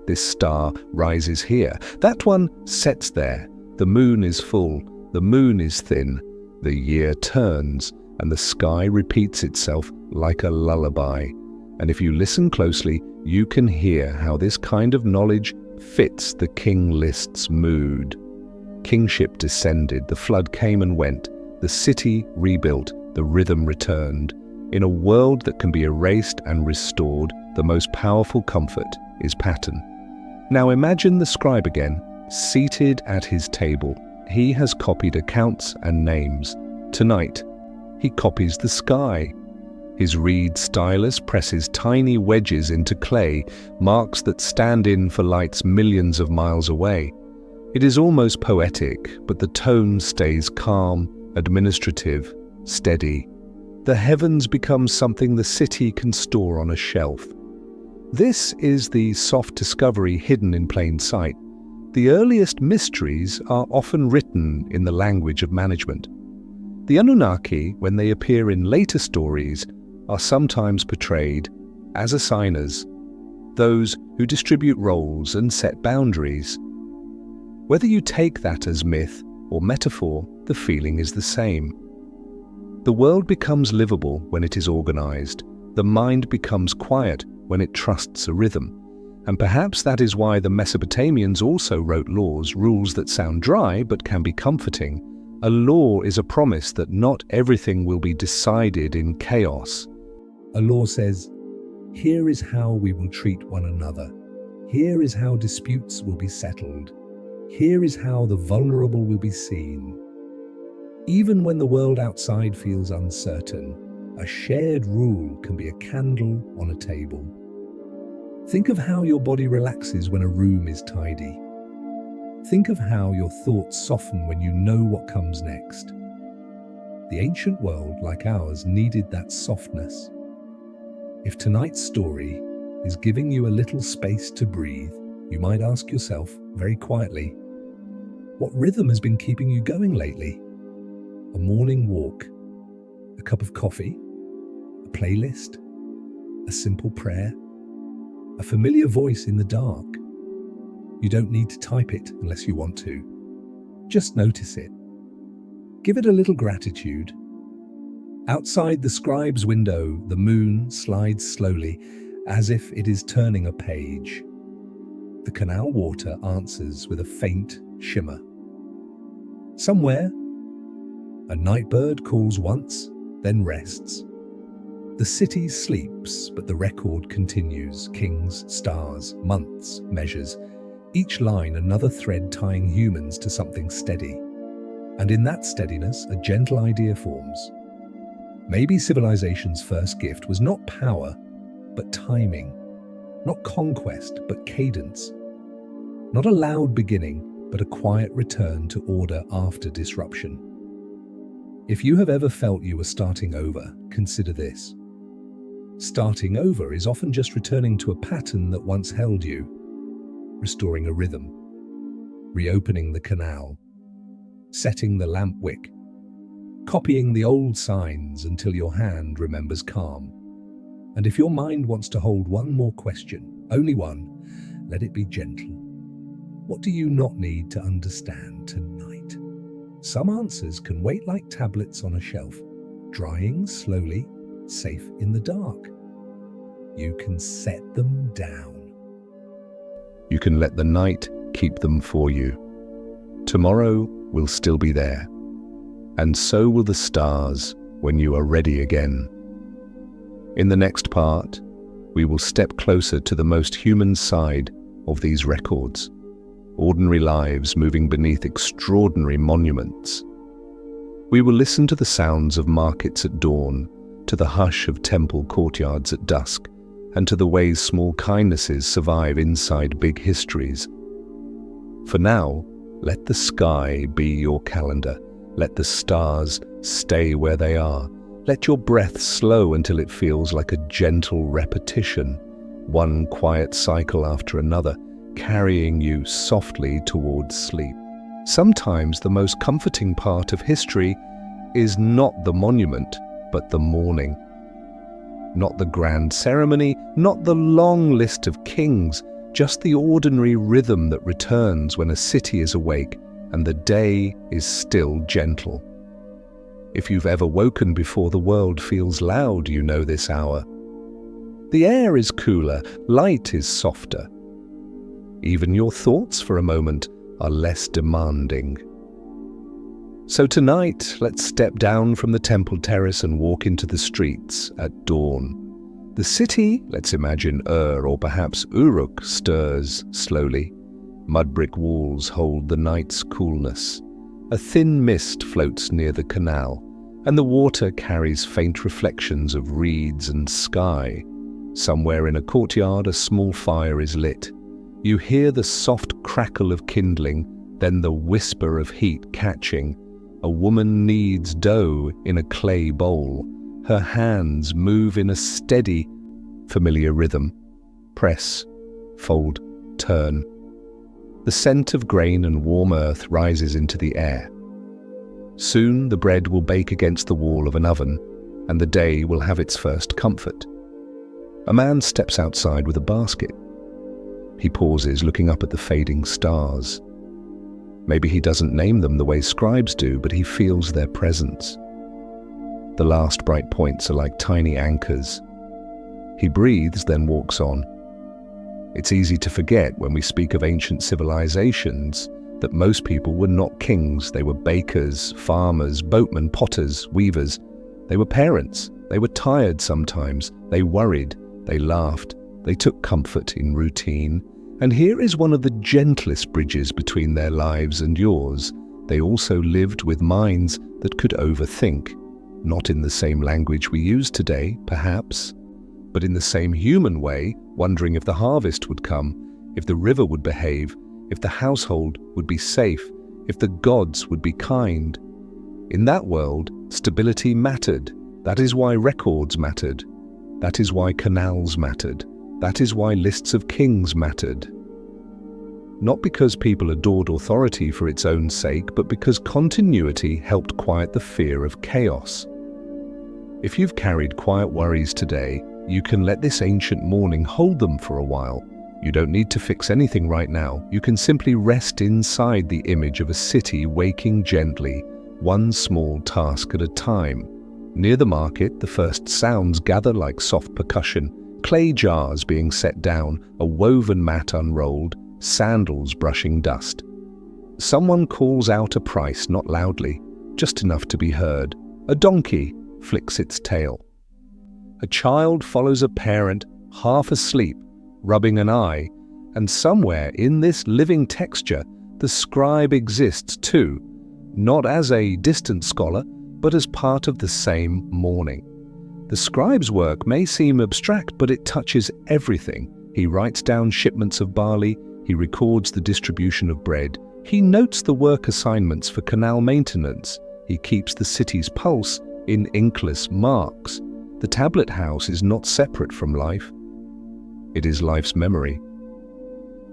This star rises here, that one sets there. The moon is full, the moon is thin, the year turns, and the sky repeats itself like a lullaby. And if you listen closely, you can hear how this kind of knowledge fits the king list's mood. Kingship descended, the flood came and went, the city rebuilt, the rhythm returned. In a world that can be erased and restored, the most powerful comfort is pattern. Now imagine the scribe again, seated at his table. He has copied accounts and names. Tonight, he copies the sky. His reed stylus presses tiny wedges into clay, marks that stand in for lights millions of miles away. It is almost poetic, but the tone stays calm, administrative, steady. The heavens become something the city can store on a shelf. This is the soft discovery hidden in plain sight. The earliest mysteries are often written in the language of management. The Anunnaki, when they appear in later stories, are sometimes portrayed as assigners, those who distribute roles and set boundaries. Whether you take that as myth or metaphor, the feeling is the same. The world becomes livable when it is organized. The mind becomes quiet when it trusts a rhythm. And perhaps that is why the Mesopotamians also wrote laws, rules that sound dry but can be comforting. A law is a promise that not everything will be decided in chaos. A law says, here is how we will treat one another. Here is how disputes will be settled. Here is how the vulnerable will be seen. Even when the world outside feels uncertain, a shared rule can be a candle on a table. Think of how your body relaxes when a room is tidy. Think of how your thoughts soften when you know what comes next. The ancient world, like ours, needed that softness. If tonight's story is giving you a little space to breathe, you might ask yourself very quietly, what rhythm has been keeping you going lately? A morning walk, a cup of coffee, a playlist, a simple prayer, a familiar voice in the dark. You don't need to type it unless you want to. Just notice it. Give it a little gratitude. Outside the scribe's window, the moon slides slowly, as if it is turning a page. The canal water answers with a faint shimmer. Somewhere, a nightbird calls once, then rests. The city sleeps, but the record continues. Kings, stars, months, measures. Each line another thread tying humans to something steady. And in that steadiness, a gentle idea forms. Maybe civilization's first gift was not power, but timing. Not conquest, but cadence. Not a loud beginning, but a quiet return to order after disruption. If you have ever felt you were starting over, consider this. Starting over is often just returning to a pattern that once held you, restoring a rhythm, reopening the canal, setting the lamp wick, copying the old signs until your hand remembers calm. And if your mind wants to hold one more question, only one, let it be gentle. What do you not need to understand tonight? Some answers can wait like tablets on a shelf, drying slowly, safe in the dark. You can set them down. You can let the night keep them for you. Tomorrow will still be there, and so will the stars when you are ready again. In the next part, we will step closer to the most human side of these records. Ordinary lives moving beneath extraordinary monuments. We will listen to the sounds of markets at dawn, to the hush of temple courtyards at dusk, and to the ways small kindnesses survive inside big histories. For now, let the sky be your calendar. Let the stars stay where they are. Let your breath slow until it feels like a gentle repetition, one quiet cycle after another, carrying you softly towards sleep. Sometimes the most comforting part of history is not the monument, but the morning. Not the grand ceremony, not the long list of kings, just the ordinary rhythm that returns when a city is awake and the day is still gentle. If you've ever woken before the world feels loud, you know this hour. The air is cooler, light is softer. Even your thoughts for a moment are less demanding. So tonight, let's step down from the temple terrace and walk into the streets at dawn. The city, let's imagine Ur or perhaps Uruk, stirs slowly. Mud brick walls hold the night's coolness. A thin mist floats near the canal, and the water carries faint reflections of reeds and sky. Somewhere in a courtyard, a small fire is lit. You hear the soft crackle of kindling, then the whisper of heat catching. A woman kneads dough in a clay bowl. Her hands move in a steady, familiar rhythm. Press, fold, turn. The scent of grain and warm earth rises into the air. Soon the bread will bake against the wall of an oven, and the day will have its first comfort. A man steps outside with a basket. He pauses, looking up at the fading stars. Maybe he doesn't name them the way scribes do, but he feels their presence. The last bright points are like tiny anchors. He breathes, then walks on. It's easy to forget when we speak of ancient civilizations that most people were not kings. They were bakers, farmers, boatmen, potters, weavers. They were parents. They were tired sometimes. They worried. They laughed. They took comfort in routine. And here is one of the gentlest bridges between their lives and yours. They also lived with minds that could overthink. Not in the same language we use today, perhaps, but in the same human way, wondering if the harvest would come, if the river would behave, if the household would be safe, if the gods would be kind. In that world, stability mattered. That is why records mattered. That is why canals mattered. That is why lists of kings mattered. Not because people adored authority for its own sake, but because continuity helped quiet the fear of chaos. If you've carried quiet worries today, you can let this ancient morning hold them for a while. You don't need to fix anything right now. You can simply rest inside the image of a city waking gently, one small task at a time. Near the market, the first sounds gather like soft percussion. Clay jars being set down, a woven mat unrolled, sandals brushing dust. Someone calls out a price, not loudly, just enough to be heard. A donkey flicks its tail. A child follows a parent, half asleep, rubbing an eye, and somewhere in this living texture, the scribe exists too, not as a distant scholar, but as part of the same morning. The scribe's work may seem abstract, but it touches everything. He writes down shipments of barley, he records the distribution of bread, he notes the work assignments for canal maintenance, he keeps the city's pulse in inkless marks. The tablet house is not separate from life. It is life's memory.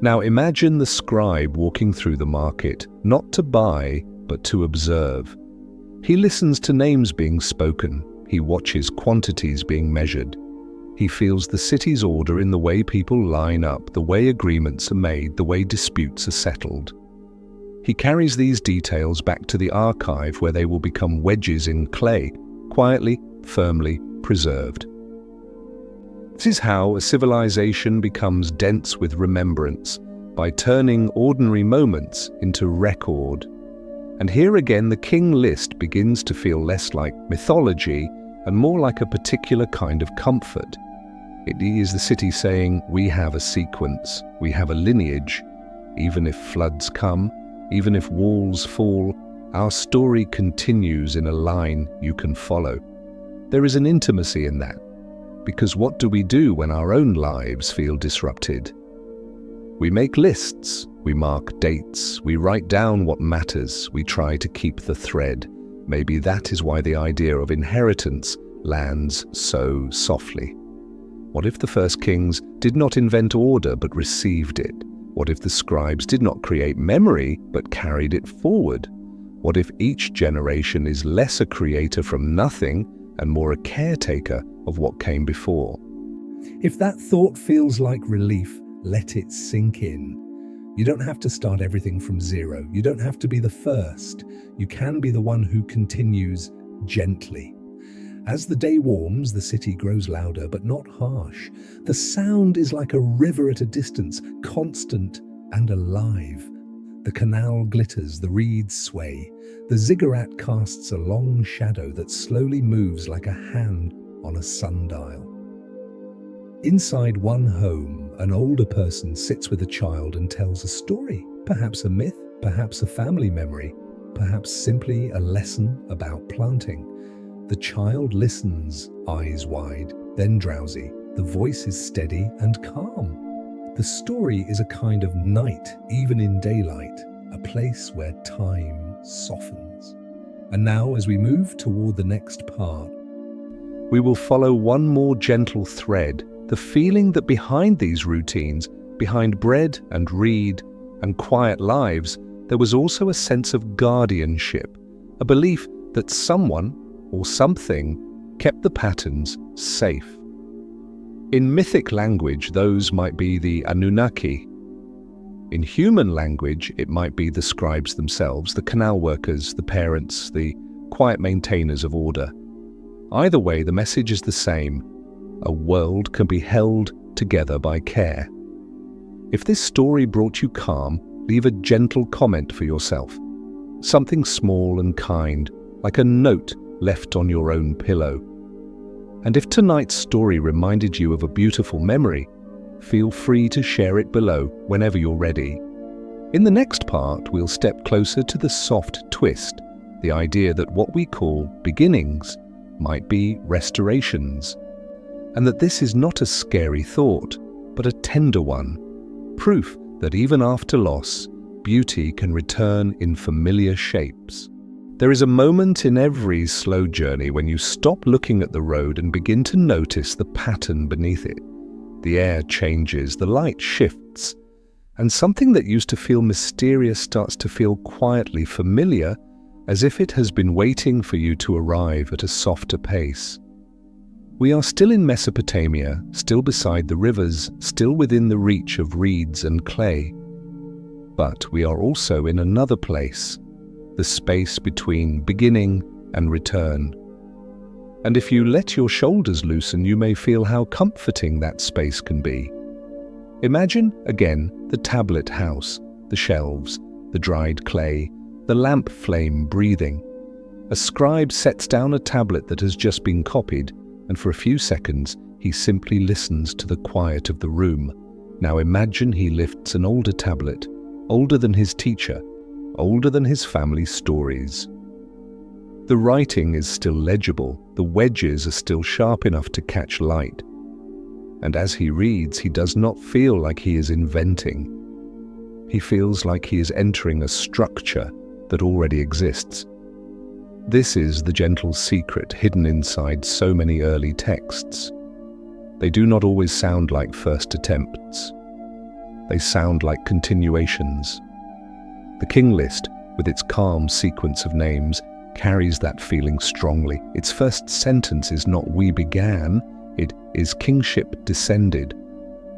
Now imagine the scribe walking through the market, not to buy, but to observe. He listens to names being spoken. He watches quantities being measured. He feels the city's order in the way people line up, the way agreements are made, the way disputes are settled. He carries these details back to the archive where they will become wedges in clay, quietly, firmly preserved. This is how a civilization becomes dense with remembrance, by turning ordinary moments into record. And here again the king list begins to feel less like mythology and more like a particular kind of comfort. It is the city saying, we have a sequence, we have a lineage. Even if floods come, even if walls fall, our story continues in a line you can follow. There is an intimacy in that, because what do we do when our own lives feel disrupted? We make lists, we mark dates, we write down what matters, we try to keep the thread. Maybe that is why the idea of inheritance lands so softly. What if the first kings did not invent order but received it? What if the scribes did not create memory but carried it forward? What if each generation is less a creator from nothing and more a caretaker of what came before? If that thought feels like relief, let it sink in. You don't have to start everything from zero. You don't have to be the first. You can be the one who continues gently. As the day warms, the city grows louder, but not harsh. The sound is like a river at a distance, constant and alive. The canal glitters, the reeds sway. The ziggurat casts a long shadow that slowly moves like a hand on a sundial. Inside one home, an older person sits with a child and tells a story, perhaps a myth, perhaps a family memory, perhaps simply a lesson about planting. The child listens, eyes wide, then drowsy. The voice is steady and calm. The story is a kind of night, even in daylight, a place where time softens. And now, as we move toward the next part, we will follow one more gentle thread, the feeling that behind these routines, behind bread and reed and quiet lives, there was also a sense of guardianship, a belief that someone or something kept the patterns safe. In mythic language, those might be the Anunnaki. In human language, it might be the scribes themselves, the canal workers, the parents, the quiet maintainers of order. Either way, the message is the same. A world can be held together by care. If this story brought you calm, leave a gentle comment for yourself. Something small and kind, like a note left on your own pillow. And if tonight's story reminded you of a beautiful memory, feel free to share it below whenever you're ready. In the next part, we'll step closer to the soft twist, the idea that what we call beginnings might be restorations, and that this is not a scary thought, but a tender one, proof that even after loss, beauty can return in familiar shapes. There is a moment in every slow journey when you stop looking at the road and begin to notice the pattern beneath it. The air changes, the light shifts, and something that used to feel mysterious starts to feel quietly familiar, as if it has been waiting for you to arrive at a softer pace. We are still in Mesopotamia, still beside the rivers, still within the reach of reeds and clay. But we are also in another place, the space between beginning and return. And if you let your shoulders loosen, you may feel how comforting that space can be. Imagine, again, the tablet house, the shelves, the dried clay, the lamp flame breathing. A scribe sets down a tablet that has just been copied, and for a few seconds, he simply listens to the quiet of the room. Now imagine he lifts an older tablet, older than his teacher, older than his family's stories. The writing is still legible, the wedges are still sharp enough to catch light. And as he reads, he does not feel like he is inventing. He feels like he is entering a structure that already exists. This is the gentle secret hidden inside so many early texts. They do not always sound like first attempts. They sound like continuations. The King List, with its calm sequence of names, carries that feeling strongly. Its first sentence is not "we began," it is "kingship descended,"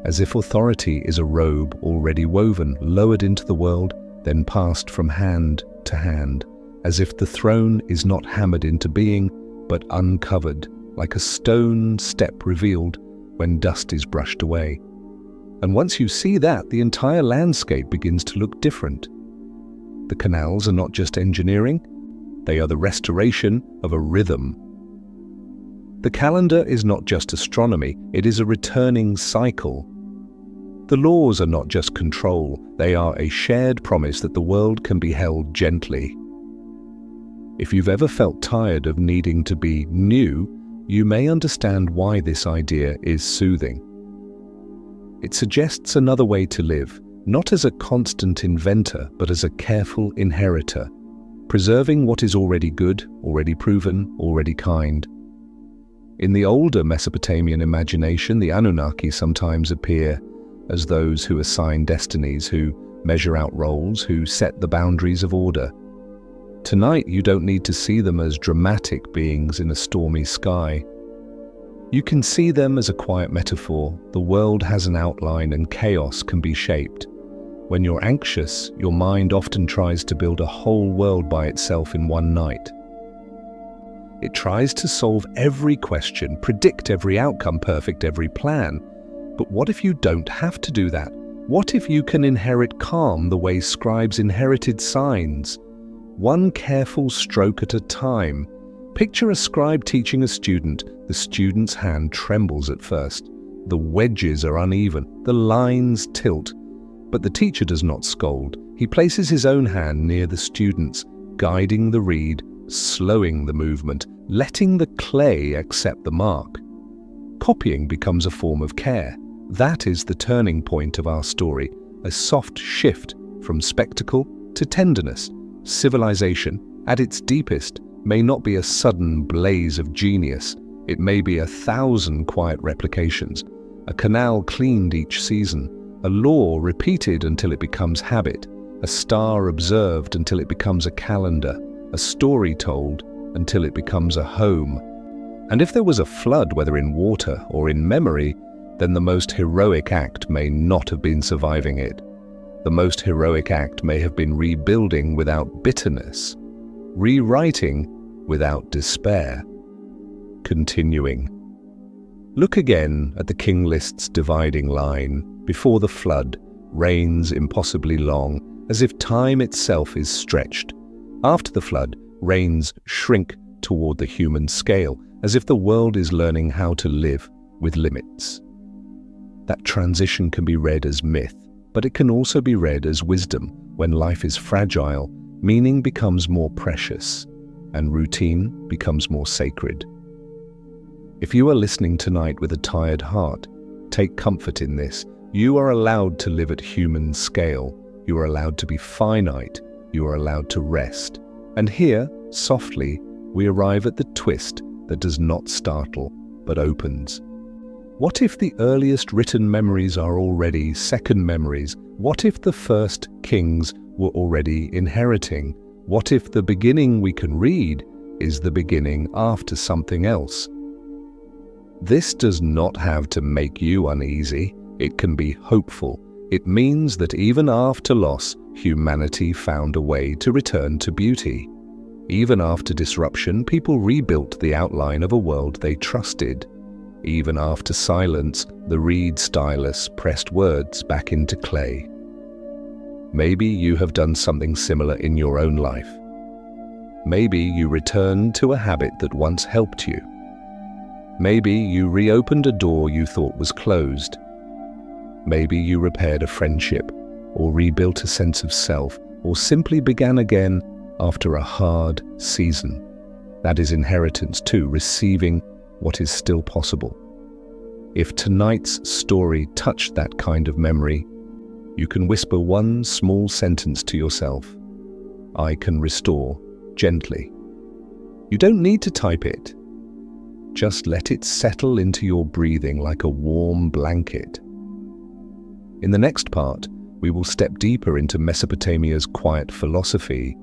as if authority is a robe already woven, lowered into the world, then passed from hand to hand, as if the throne is not hammered into being, but uncovered, like a stone step revealed when dust is brushed away. And once you see that, the entire landscape begins to look different. The canals are not just engineering, they are the restoration of a rhythm. The calendar is not just astronomy, it is a returning cycle. The laws are not just control, they are a shared promise that the world can be held gently. If you've ever felt tired of needing to be new, you may understand why this idea is soothing. It suggests another way to live, not as a constant inventor, but as a careful inheritor, preserving what is already good, already proven, already kind. In the older Mesopotamian imagination, the Anunnaki sometimes appear as those who assign destinies, who measure out roles, who set the boundaries of order. Tonight, you don't need to see them as dramatic beings in a stormy sky. You can see them as a quiet metaphor. The world has an outline and chaos can be shaped. When you're anxious, your mind often tries to build a whole world by itself in one night. It tries to solve every question, predict every outcome, perfect every plan. But what if you don't have to do that? What if you can inherit calm the way scribes inherited signs? One careful stroke at a time. Picture a scribe teaching a student. The student's hand trembles at first. The wedges are uneven, the lines tilt. But the teacher does not scold. He places his own hand near the student's, guiding the reed, slowing the movement, letting the clay accept the mark. Copying becomes a form of care. That is the turning point of our story, a soft shift from spectacle to tenderness. Civilization, at its deepest, may not be a sudden blaze of genius. It may be 1,000 quiet replications, a canal cleaned each season, a law repeated until it becomes habit, a star observed until it becomes a calendar, a story told until it becomes a home. And if there was a flood, whether in water or in memory, then the most heroic act may not have been surviving it. The most heroic act may have been rebuilding without bitterness, rewriting without despair, continuing. Look again at the king list's dividing line. Before the flood, reigns impossibly long, as if time itself is stretched. After the flood, reigns shrink toward the human scale, as if the world is learning how to live with limits. That transition can be read as myth, but it can also be read as wisdom. When life is fragile, meaning becomes more precious, and routine becomes more sacred. If you are listening tonight with a tired heart, take comfort in this. You are allowed to live at human scale. You are allowed to be finite. You are allowed to rest. And here, softly, we arrive at the twist that does not startle, but opens. What if the earliest written memories are already second memories? What if the first kings were already inheriting? What if the beginning we can read is the beginning after something else? This does not have to make you uneasy. It can be hopeful. It means that even after loss, humanity found a way to return to beauty. Even after disruption, people rebuilt the outline of a world they trusted. Even after silence, the reed stylus pressed words back into clay. Maybe you have done something similar in your own life. Maybe you returned to a habit that once helped you. Maybe you reopened a door you thought was closed. Maybe you repaired a friendship, or rebuilt a sense of self, or simply began again after a hard season. That is inheritance too, receiving what is still possible. If tonight's story touched that kind of memory, you can whisper one small sentence to yourself. I can restore gently. You don't need to type it. Just let it settle into your breathing like a warm blanket. In the next part, we will step deeper into Mesopotamia's quiet philosophy,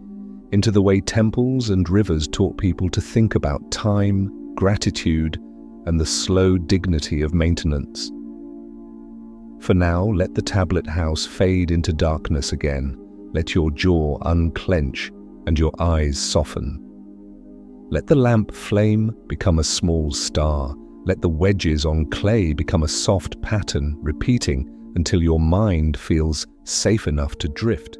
into the way temples and rivers taught people to think about time, gratitude, and the slow dignity of maintenance. For now, let the tablet house fade into darkness again. Let your jaw unclench and your eyes soften. Let the lamp flame become a small star. Let the wedges on clay become a soft pattern, repeating until your mind feels safe enough to drift.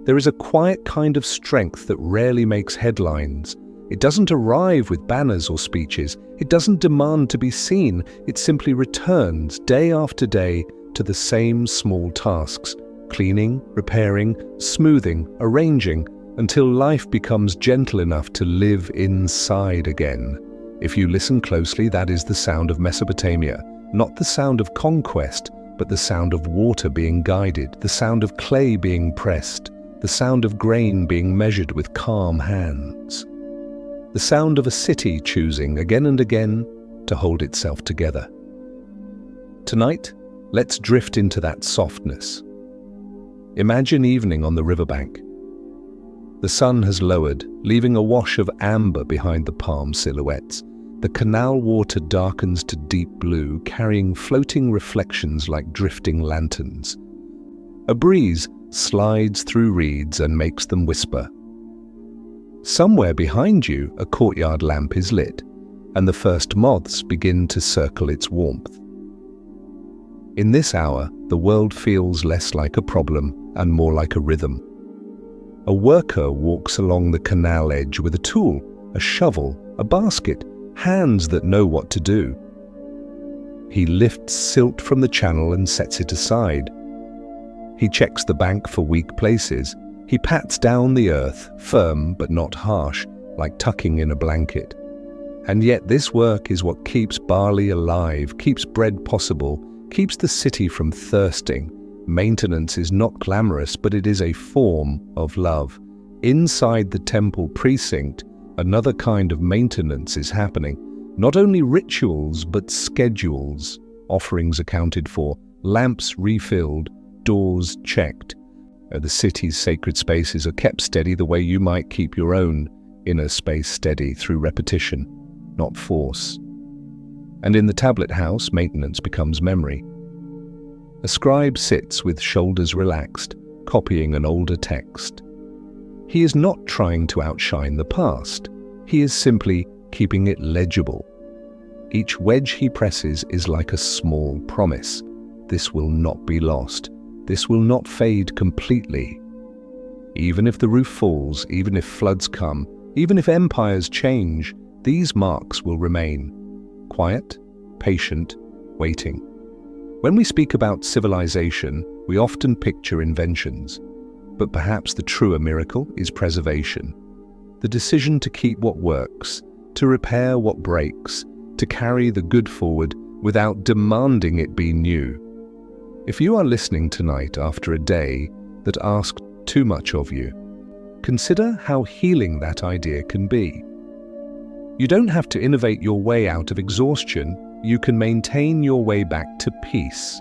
There is a quiet kind of strength that rarely makes headlines. It doesn't arrive with banners or speeches. It doesn't demand to be seen. It simply returns day after day to the same small tasks, cleaning, repairing, smoothing, arranging, until life becomes gentle enough to live inside again. If you listen closely, that is the sound of Mesopotamia, not the sound of conquest, but the sound of water being guided, the sound of clay being pressed, the sound of grain being measured with calm hands, the sound of a city choosing again and again to hold itself together. Tonight, let's drift into that softness. Imagine evening on the riverbank. The sun has lowered, leaving a wash of amber behind the palm silhouettes. The canal water darkens to deep blue, carrying floating reflections like drifting lanterns. A breeze, slides through reeds and makes them whisper. Somewhere behind you, a courtyard lamp is lit, and the first moths begin to circle its warmth. In this hour, the world feels less like a problem and more like a rhythm. A worker walks along the canal edge with a tool, a shovel, a basket, hands that know what to do. He lifts silt from the channel and sets it aside. He checks the bank for weak places. He pats down the earth, firm but not harsh, like tucking in a blanket. And yet this work is what keeps barley alive, keeps bread possible, keeps the city from thirsting. Maintenance is not glamorous, but it is a form of love. Inside the temple precinct, another kind of maintenance is happening. Not only rituals, but schedules, offerings accounted for, lamps refilled, doors checked. The city's sacred spaces are kept steady the way you might keep your own inner space steady through repetition, not force. And in the tablet house, maintenance becomes memory. A scribe sits with shoulders relaxed, copying an older text. He is not trying to outshine the past. He is simply keeping it legible. Each wedge he presses is like a small promise. This will not be lost. This will not fade completely. Even if the roof falls, even if floods come, even if empires change, these marks will remain. Quiet, patient, waiting. When we speak about civilization, we often picture inventions. But perhaps the truer miracle is preservation. The decision to keep what works, to repair what breaks, to carry the good forward without demanding it be new. If you are listening tonight after a day that asked too much of you, consider how healing that idea can be. You don't have to innovate your way out of exhaustion. You can maintain your way back to peace.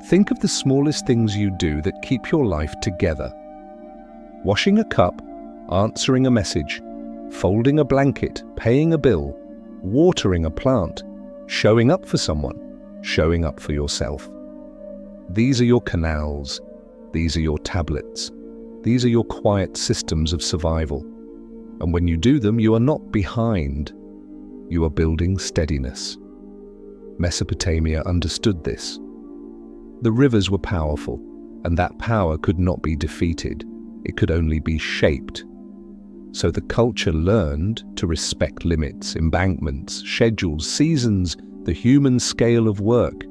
Think of the smallest things you do that keep your life together. Washing a cup, answering a message, folding a blanket, paying a bill, watering a plant, showing up for someone, showing up for yourself. These are your canals. These are your tablets. These are your quiet systems of survival. And when you do them, you are not behind. You are building steadiness. Mesopotamia understood this. The rivers were powerful, and that power could not be defeated. It could only be shaped. So the culture learned to respect limits, embankments, schedules, seasons, the human scale of work.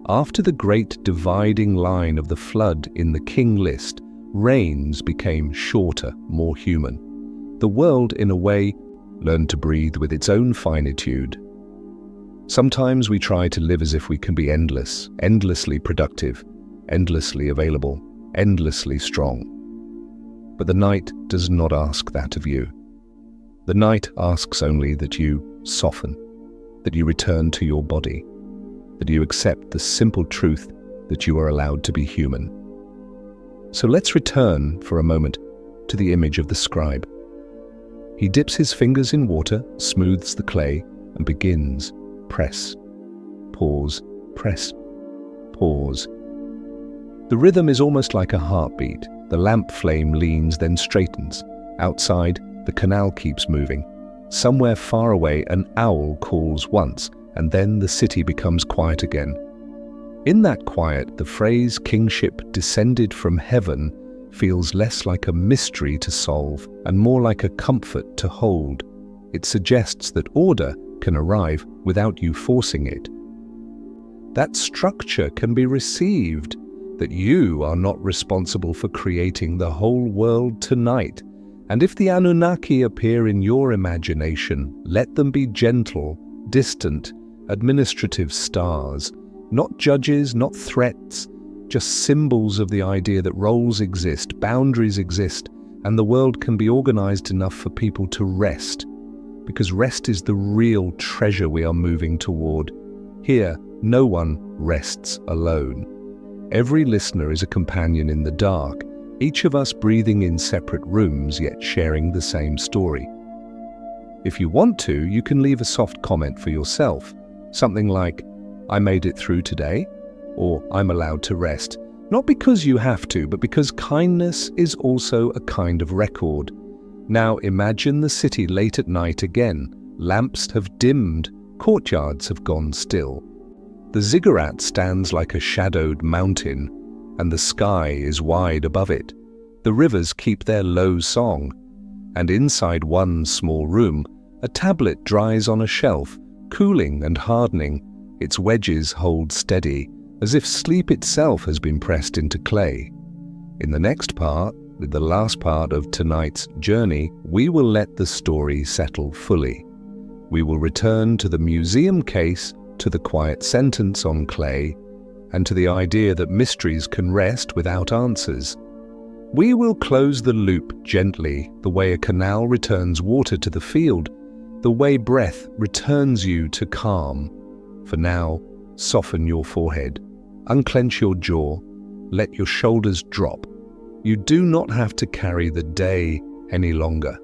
After the great dividing line of the flood in the king list, rains became shorter, more human. The world, in a way, learned to breathe with its own finitude. Sometimes we try to live as if we can be endless, endlessly productive, endlessly available, endlessly strong. But the night does not ask that of you. The night asks only that you soften, that you return to your body, that you accept the simple truth that you are allowed to be human. So let's return for a moment to the image of the scribe. He dips his fingers in water, smooths the clay, and begins. Press, pause, press, pause. The rhythm is almost like a heartbeat. The lamp flame leans, then straightens. Outside, the canal keeps moving. Somewhere far away, an owl calls once, and then the city becomes quiet again. In that quiet, the phrase kingship descended from heaven feels less like a mystery to solve and more like a comfort to hold. It suggests that order can arrive without you forcing it. That structure can be received, that you are not responsible for creating the whole world tonight. And if the Anunnaki appear in your imagination, let them be gentle, distant, administrative stars, not judges, not threats, just symbols of the idea that roles exist, boundaries exist, and the world can be organized enough for people to rest. Because rest is the real treasure we are moving toward. Here, no one rests alone. Every listener is a companion in the dark, each of us breathing in separate rooms yet sharing the same story. If you want to, you can leave a soft comment for yourself. Something like, "I made it through today," or "I'm allowed to rest," Not because you have to, but because kindness is also a kind of record. Now imagine the city late at night again. Lamps have dimmed, courtyards have gone still. The ziggurat stands like a shadowed mountain, and the sky is wide above it. The rivers keep their low song, and inside one small room, a tablet dries on a shelf, cooling and hardening. Its wedges hold steady, as if sleep itself has been pressed into clay. In the next part, with the last part of tonight's journey, we will let the story settle fully. We will return to the museum case, to the quiet sentence on clay, and to the idea that mysteries can rest without answers. We will close the loop gently, the way a canal returns water to the field, the way breath returns you to calm. For now, soften your forehead, unclench your jaw, let your shoulders drop. You do not have to carry the day any longer.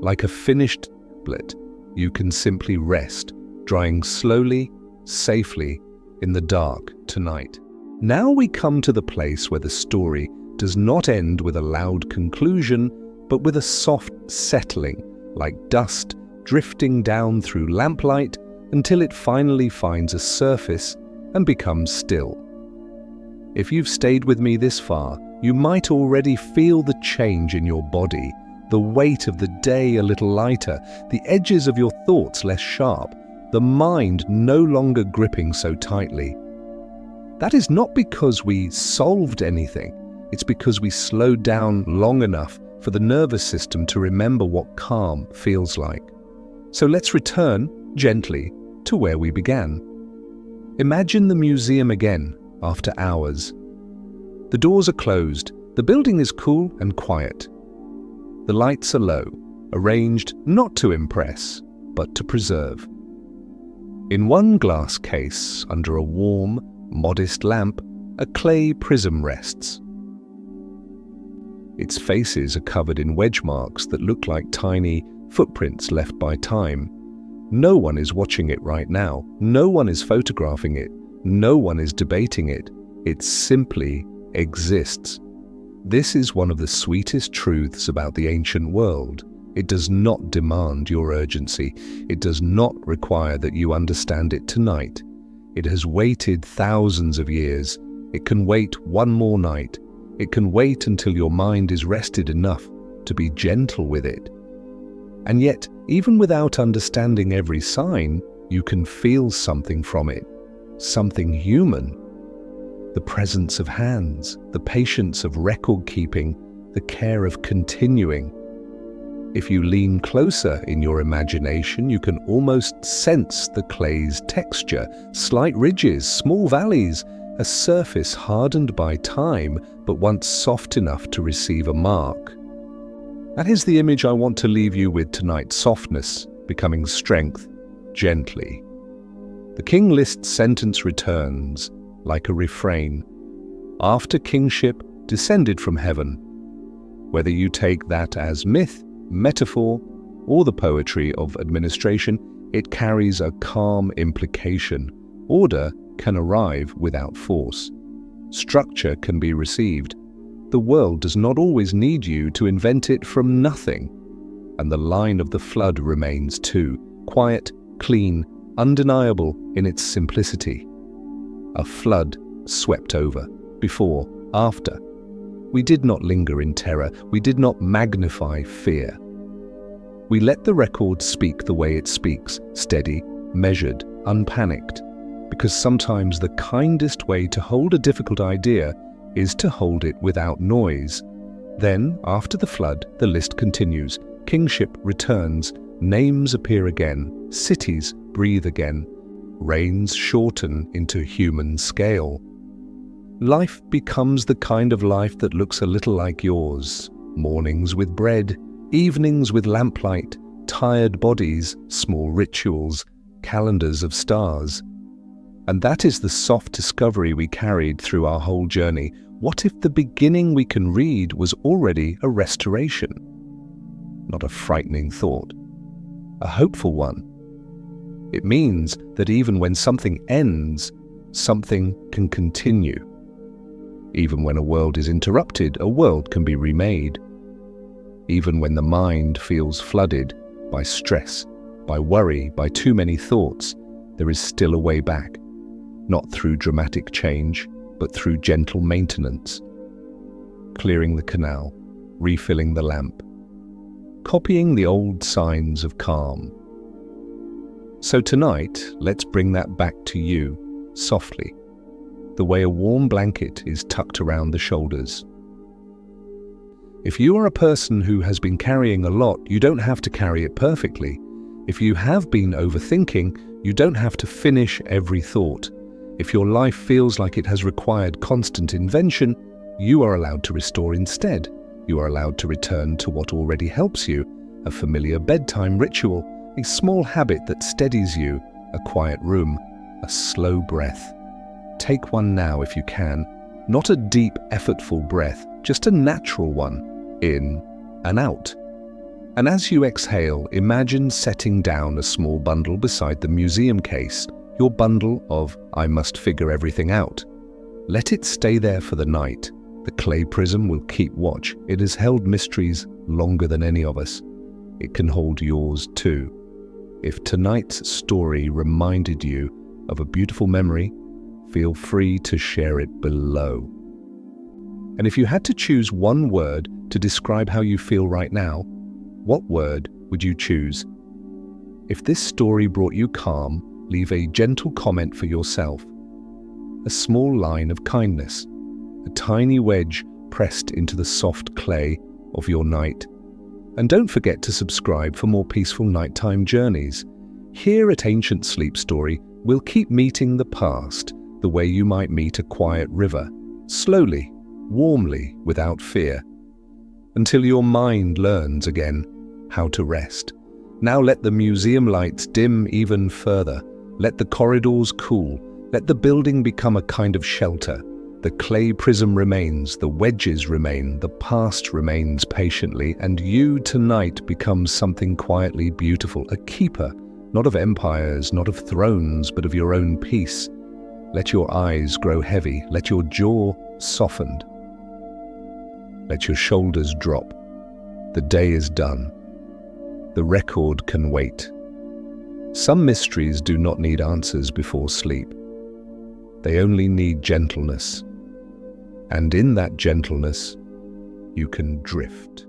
Like a finished tablet, you can simply rest, drying slowly, safely, in the dark tonight. Now we come to the place where the story does not end with a loud conclusion, but with a soft settling, like dust drifting down through lamplight until it finally finds a surface and becomes still. If you've stayed with me this far, you might already feel the change in your body, the weight of the day a little lighter, the edges of your thoughts less sharp, the mind no longer gripping so tightly. That is not because we solved anything, it's because we slowed down long enough for the nervous system to remember what calm feels like. So let's return, gently, to where we began. Imagine the museum again, after hours. The doors are closed, the building is cool and quiet. The lights are low, arranged not to impress, but to preserve. In one glass case, under a warm, modest lamp, a clay prism rests. Its faces are covered in wedge marks that look like tiny footprints left by time. No one is watching it right now. No one is photographing it. No one is debating it. It simply exists. This is one of the sweetest truths about the ancient world. It does not demand your urgency. It does not require that you understand it tonight. It has waited thousands of years. It can wait one more night. It can wait until your mind is rested enough to be gentle with it. And yet, even without understanding every sign, you can feel something from it, something human. The presence of hands, the patience of record-keeping, the care of continuing. If you lean closer in your imagination, you can almost sense the clay's texture, slight ridges, small valleys, a surface hardened by time, but once soft enough to receive a mark. That is the image I want to leave you with tonight: softness becoming strength, gently. The King List sentence returns, like a refrain. After kingship descended from heaven. Whether you take that as myth, metaphor, or the poetry of administration, it carries a calm implication. Order can arrive without force. Structure can be received. The world does not always need you to invent it from nothing. And the line of the flood remains too, quiet, clean, undeniable in its simplicity. A flood swept over, before, after. We did not linger in terror. We did not magnify fear. We let the record speak the way it speaks, steady, measured, unpanicked. Because sometimes the kindest way to hold a difficult idea is to hold it without noise. Then, after the flood, the list continues. Kingship returns, names appear again, cities breathe again, reigns shorten into human scale. Life becomes the kind of life that looks a little like yours. Mornings with bread, evenings with lamplight, tired bodies, small rituals, calendars of stars. And that is the soft discovery we carried through our whole journey. What if the beginning we can read was already a restoration? Not a frightening thought, a hopeful one. It means that even when something ends, something can continue. Even when a world is interrupted, a world can be remade. Even when the mind feels flooded by stress, by worry, by too many thoughts, there is still a way back. Not through dramatic change, but through gentle maintenance. Clearing the canal, refilling the lamp, copying the old signs of calm. So tonight, let's bring that back to you, softly, the way a warm blanket is tucked around the shoulders. If you are a person who has been carrying a lot, you don't have to carry it perfectly. If you have been overthinking, you don't have to finish every thought. If your life feels like it has required constant invention, you are allowed to restore instead. You are allowed to return to what already helps you, a familiar bedtime ritual, a small habit that steadies you, a quiet room, a slow breath. Take one now if you can, not a deep, effortful breath, just a natural one, in and out. And as you exhale, imagine setting down a small bundle beside the museum case, your bundle of "I must figure everything out." Let it stay there for the night. The clay prism will keep watch. It has held mysteries longer than any of us. It can hold yours too. If tonight's story reminded you of a beautiful memory, feel free to share it below. And if you had to choose one word to describe how you feel right now, what word would you choose? If this story brought you calm, leave a gentle comment for yourself. A small line of kindness, a tiny wedge pressed into the soft clay of your night. And don't forget to subscribe for more peaceful nighttime journeys. Here at Ancient Sleep Story, we'll keep meeting the past the way you might meet a quiet river, slowly, warmly, without fear, until your mind learns again how to rest. Now let the museum lights dim even further. Let the corridors cool. Let the building become a kind of shelter. The clay prism remains, the wedges remain, the past remains patiently, and you tonight becomes something quietly beautiful, a keeper, not of empires, not of thrones, but of your own peace. Let your eyes grow heavy, let your jaw soften. Let your shoulders drop. The day is done. The record can wait. Some mysteries do not need answers before sleep. They only need gentleness. And in that gentleness, you can drift.